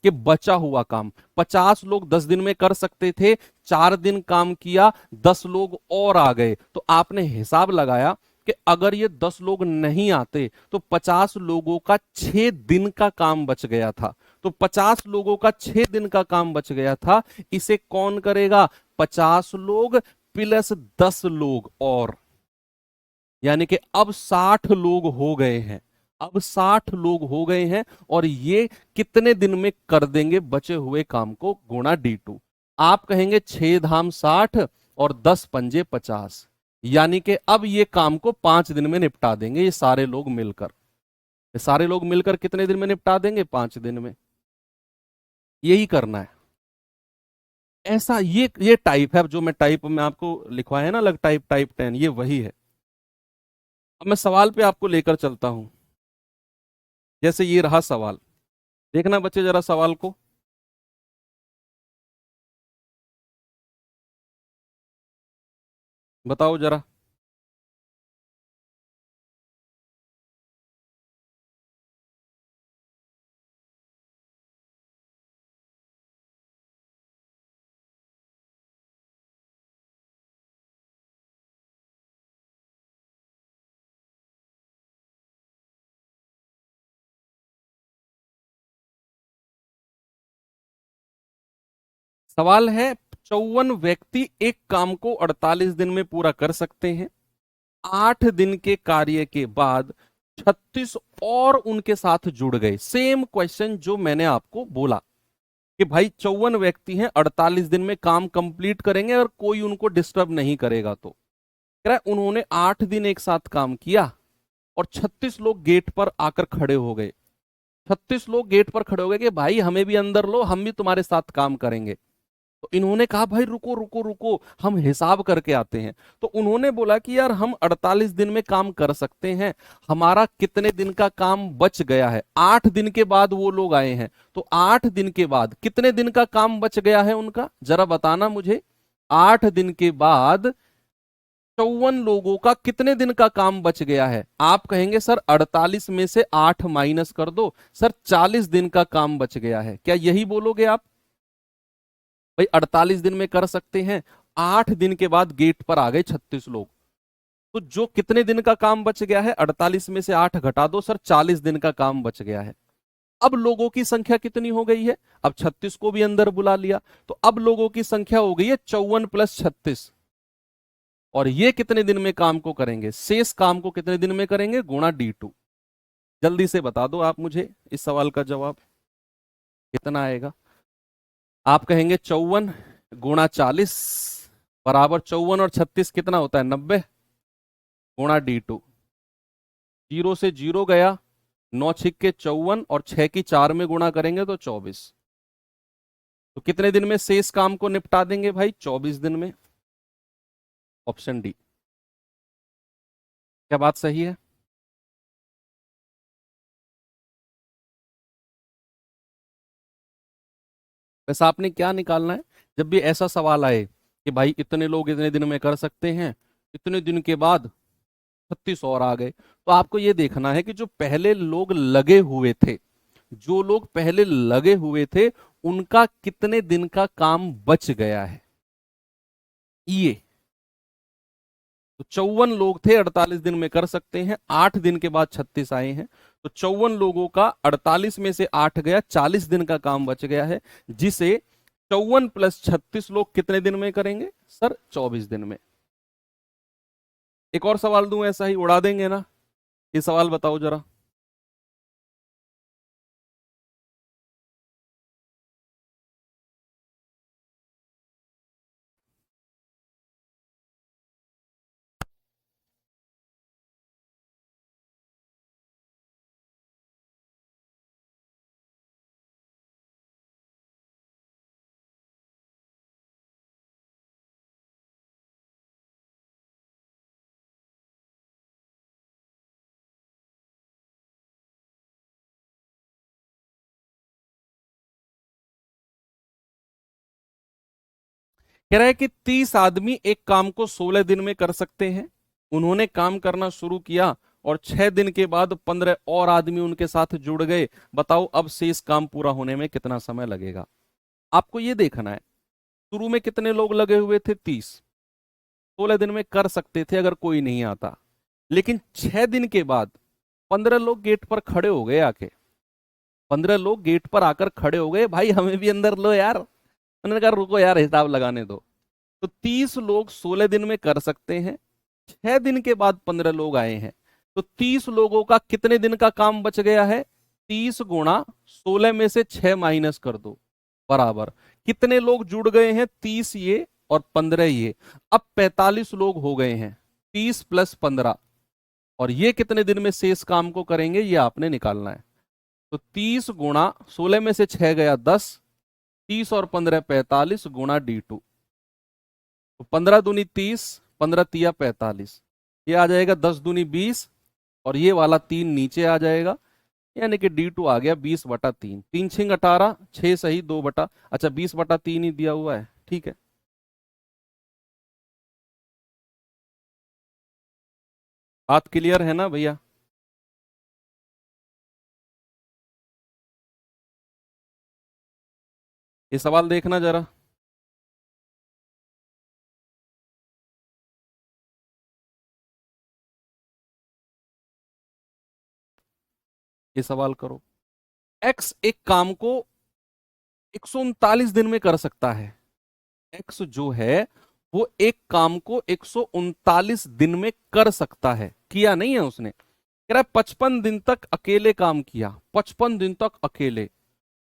कि बचा हुआ काम 50 लोग 10 दिन में कर सकते थे, 4 दिन काम किया, 10 लोग और आ गए। तो आपने हिसाब लगाया कि अगर ये 10 लोग नहीं आते तो 50 लोगों का 6 दिन का काम बच गया था। तो 50 लोगों का 6 दिन का काम बच गया था। इसे कौन करेगा, 50 लोग प्लस 10 लोग और, यानी कि अब 60 लोग हो गए हैं। अब 60 लोग हो गए हैं और ये कितने दिन में कर देंगे बचे हुए काम को, गुणा D2। आप कहेंगे 6 धाम 60 और 10 पंजे 50, यानी कि अब ये काम को 5 दिन में निपटा देंगे ये सारे लोग मिलकर। ये सारे लोग मिलकर कितने दिन में निपटा देंगे, 5 दिन में। यही करना है। ऐसा ये टाइप है, जो मैं टाइप में आपको लिखवाया है ना अलग, टाइप 10, ये वही है। अब मैं सवाल पे आपको लेकर चलता हूं। जैसे ये रहा सवाल, देखना बच्चे जरा सवाल को। बताओ जरा। सवाल है, 54 व्यक्ति एक काम को 48 दिन में पूरा कर सकते हैं। 8 दिन के कार्य के बाद 36 और उनके साथ जुड़ गए। सेम क्वेश्चन जो मैंने आपको बोला कि भाई 54 व्यक्ति हैं, 48 दिन में काम कंप्लीट करेंगे और कोई उनको डिस्टर्ब नहीं करेगा। तो कह रहा है उन्होंने 8 दिन एक साथ काम किया और 36 लोग गेट पर आकर खड़े हो गए। 36 लोग गेट पर खड़े हो गए कि भाई हमें भी अंदर लो, हम भी तुम्हारे साथ काम करेंगे। तो इन्होंने कहा भाई रुको रुको रुको, हम हिसाब करके आते हैं। तो उन्होंने बोला कि यार हम 48 दिन में काम कर सकते हैं, हमारा कितने दिन का काम बच गया है। 8 दिन के बाद वो लोग आए हैं, तो 8 दिन के बाद कितने दिन का काम बच गया है उनका, जरा बताना मुझे। 8 दिन के बाद 54 लोगों का कितने दिन का काम बच गया है? आप कहेंगे सर 48 में से 8 माइनस कर दो, सर 40 दिन का काम बच गया है, क्या यही बोलोगे आप? भाई 48 दिन में कर सकते हैं, 8 दिन के बाद गेट पर आ गए 36 लोग, तो जो कितने दिन का काम बच गया है? 48 में से 8 घटा दो सर, 40 दिन का काम बच गया है। अब लोगों की संख्या कितनी हो गई है? अब 36 को भी अंदर बुला लिया, तो अब लोगों की संख्या हो गई है 54 प्लस 36। और ये कितने दिन में काम को करेंगे? शेष काम को कितने दिन में करेंगे? गुणा D2। जल्दी से बता दो आप मुझे इस सवाल का जवाब कितना आएगा। आप कहेंगे 54 गुणा 40 बराबर 54 और 36 कितना होता है? 90 गुणा D2। 0 से 0 गया, 9 छिक्के 54 और 6 की 4 में गुणा करेंगे तो 24। तो कितने दिन में शेष काम को निपटा देंगे भाई? 24 दिन में। Option D. क्या बात सही है? वैसे आपने क्या निकालना है जब भी ऐसा सवाल आए कि भाई इतने लोग इतने दिन में कर सकते हैं, इतने दिन के बाद 36 और आ गए, तो आपको ये देखना है कि जो पहले लोग लगे हुए थे, जो लोग पहले लगे हुए थे उनका कितने दिन का काम बच गया है। ये तो 54 लोग थे, 48 दिन में कर सकते हैं, 8 दिन के बाद 36 आए हैं, तो 54 लोगों का 48 में से 8 गया, 40 दिन का काम बच गया है, जिसे 54 प्लस 36 लोग कितने दिन में करेंगे? सर 24 दिन में। एक और सवाल दूं, ऐसा ही उड़ा देंगे ना? ये सवाल बताओ जरा। कह रहा है कि 30 आदमी एक काम को 16 दिन में कर सकते हैं। उन्होंने काम करना शुरू किया और 6 दिन के बाद 15 और आदमी उनके साथ जुड़ गए। बताओ अब शेष काम पूरा होने में कितना समय लगेगा? आपको ये देखना है, शुरू में कितने लोग लगे हुए थे? 30। 16 दिन में कर सकते थे अगर कोई नहीं आता, लेकिन 6 दिन के बाद 15 लोग गेट पर खड़े हो गए आके। 15 लोग गेट पर आकर खड़े हो गए, भाई हमें भी अंदर लो यार। उन्होंने कहा रुको यार, हिसाब लगाने दो। तो 30 लोग 16 दिन में कर सकते हैं, 6 दिन के बाद 15 लोग आए हैं, तो 30 लोगों का कितने दिन का काम बच गया है? 30 गुणा 16 में से 6 माइनस कर दो, बराबर कितने लोग जुड़ गए हैं? 30 ये और 15 ये, अब 45 लोग हो गए हैं। 30 प्लस 15, और ये कितने दिन में शेष काम को करेंगे ये आपने निकालना है। तो 30 गुणा 16 में से 6 गया 10, 30 और 15 45 गुणा D2। तो 15 दूनी 30, 15 तिया 45, ये आ जाएगा 10 दूनी 20, और ये वाला 3 नीचे आ जाएगा, यानी कि D2 आ गया 20/3। 3 छिंग 18, 6 सही 2 बटा, अच्छा 20/3 ही दिया हुआ है, ठीक है। बात क्लियर है ना भैया? ये सवाल देखना जरा। ये सवाल करो, एक्स एक काम को 139 दिन में कर सकता है। एक्स जो है वो एक काम को 139 दिन में कर सकता है, किया नहीं है उसने। कह रहा है 55 दिन तक अकेले काम किया, 55 दिन तक अकेले,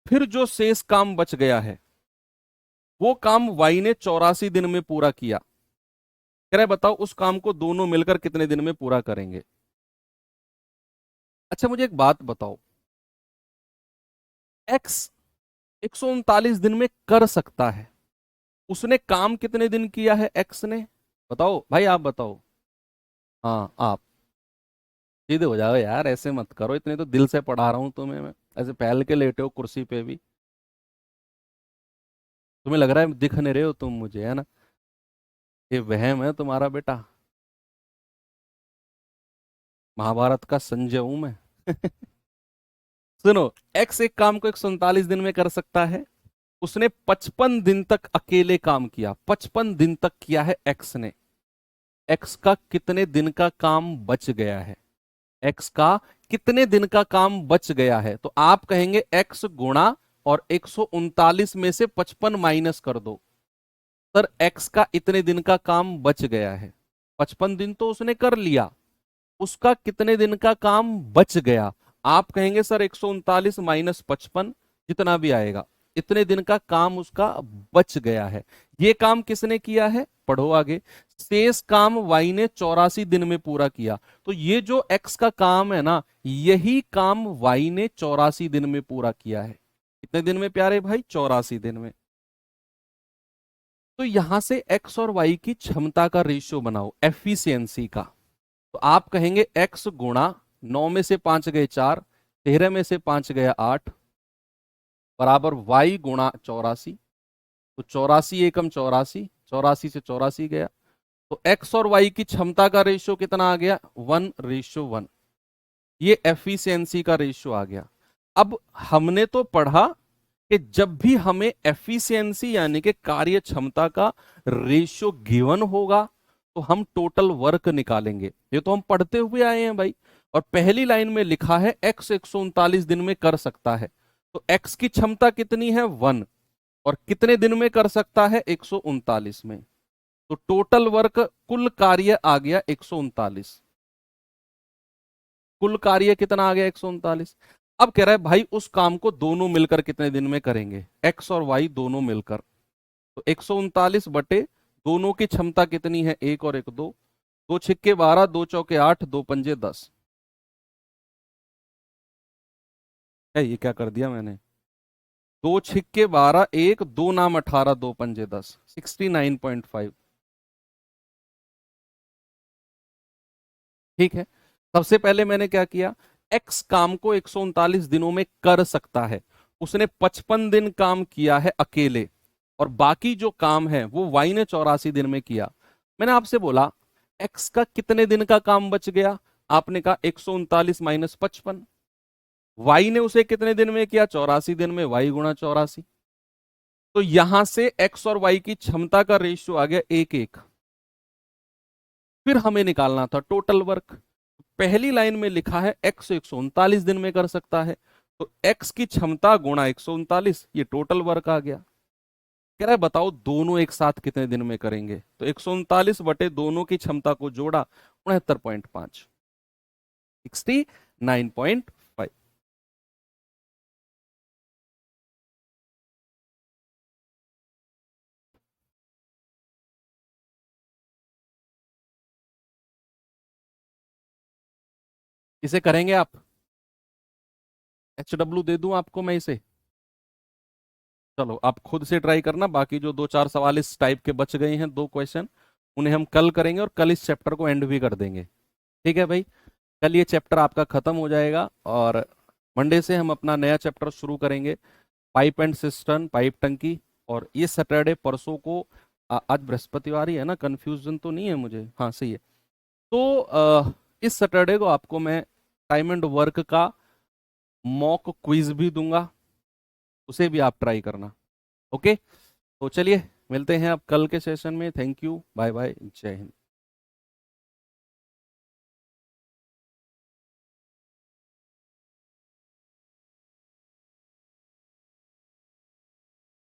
फिर जो शेष काम बच गया है वो काम वाई ने 84 दिन में पूरा किया। कह रहा है बताओ उस काम को दोनों मिलकर कितने दिन में पूरा करेंगे? अच्छा मुझे एक बात बताओ, एक्स 139 दिन में कर सकता है, उसने काम कितने दिन किया है एक्स ने? बताओ भाई, आप बताओ। हाँ आप सीधे हो जाओ यार, ऐसे मत करो, इतने तो दिल से पढ़ा रहा हूं तुम्हें मैं, ऐसे फैल के लेटे हो कुर्सी पे भी। तुम्हें लग रहा है दिख नहीं रहे हो तुम मुझे, है ना? ये वहम है तुम्हारा बेटा। महाभारत का संजय हूं मैं। सुनो, एक्स एक काम को 139 दिन में कर सकता है। उसने 55 दिन तक अकेले काम किया, 55 दिन तक किया है एक्स ने। एक्स का कितने दिन का काम बच गया है? एक्स का कितने दिन का काम बच गया है? तो आप कहेंगे एक्स गुणा और 139 में से 55 माइनस कर दो। सर एक्स का इतने दिन का काम बच गया है, 55 दिन तो उसने कर लिया, उसका कितने दिन का काम बच गया? आप कहेंगे सर 139 माइनस 55, जितना भी आएगा, इतने दिन का काम उसका बच गया है। ये काम किसने किया है? पढ़ो आगे। शेष काम वाई ने 84 दिन में पूरा किया। तो ये जो एक्स का काम है ना, यही काम वाई ने 84 दिन में पूरा किया है। कितने दिन में प्यारे भाई? 84 दिन में। तो यहां से एक्स और वाई की क्षमता का रेशियो बनाओ, एफिशिएंसी का। तो आप कहेंगे एक्स गुणा 9 में से 5 गए 4, 13 में से 5 गया 8, बराबर वाई गुणा 84। तो 84 एकम 84, 84 से 84 गया। तो एक्स और वाई की क्षमता का रेशियो कितना आ गया? 1:1। ये एफिशिएंसी का रेशियो आ गया। अब हमने तो पढ़ा कि जब भी हमें एफिशिएंसी यानी कि कार्य क्षमता का रेशियो गिवन होगा तो हम टोटल वर्क निकालेंगे। ये तो हम पढ़ते हुए आए हैं भाई। और पहली लाइन में लिखा है एक्स 139 दिन में कर सकता है। तो एक्स की क्षमता कितनी है? 1। और कितने दिन में कर सकता है? 139 में। तो टोटल वर्क, कुल कार्य आ गया 139। कुल कार्य कितना आ गया? 139। अब कह रहा है भाई उस काम को दोनों मिलकर कितने दिन में करेंगे? एक्स और वाई दोनों मिलकर। तो 139 बटे दोनों की क्षमता कितनी है? 1 और 1 2, 2 छिक्के 12, 2 चौके 8, 2 पंजे 10 है। ये क्या कर दिया मैंने? 2 छिक्के 12, 1 2 नाम 18, 2 पंजे 10, 69.5। ठीक है। सबसे पहले मैंने क्या किया? एक्स काम को 139 दिनों में कर सकता है, उसने 55 दिन काम किया है अकेले, और बाकी जो काम है वो वाई ने 84 दिन में किया। मैंने आपसे बोला एक्स का कितने दिन का काम बच गया? आपने कहा 139 माइनस 55। वाई ने उसे कितने दिन में किया? 84 दिन में, वाई गुणा 84। तो यहां से एक्स और वाई की क्षमता का रेशियो आ गया 1:1। फिर हमें निकालना था टोटल वर्क। पहली लाइन में लिखा है एक्स 139 दिन में कर सकता है, तो एक्स की क्षमता गुणा 139, ये टोटल वर्क आ गया। कह रहा है बताओ दोनों एक साथ कितने दिन में करेंगे? तो 139 बटे दोनों की क्षमता को जोड़ा, 69.5, 69.5। इसे करेंगे आप? HW दे दूं आपको मैं इसे? चलो आप खुद से ट्राई करना। बाकी जो 2-4 सवाल इस टाइप के बच गए हैं, 2 क्वेश्चन, उन्हें हम कल करेंगे और कल इस चैप्टर को एंड भी कर देंगे। ठीक है भाई? कल ये चैप्टर आपका खत्म हो जाएगा और मंडे से हम अपना नया चैप्टर शुरू करेंगे, पाइप एंड सिस्टर्न, पाइप टंकी। और ये सैटरडे परसों को आज बृहस्पतिवार ही है ना, कंफ्यूजन तो नहीं है मुझे? हाँ सही है। तो इस सैटरडे को आपको मैं टाइम एंड वर्क का मॉक क्विज भी दूंगा, उसे भी आप ट्राई करना। ओके, तो चलिए मिलते हैं अब कल के सेशन में। थैंक यू, बाय बाय, जय हिंद।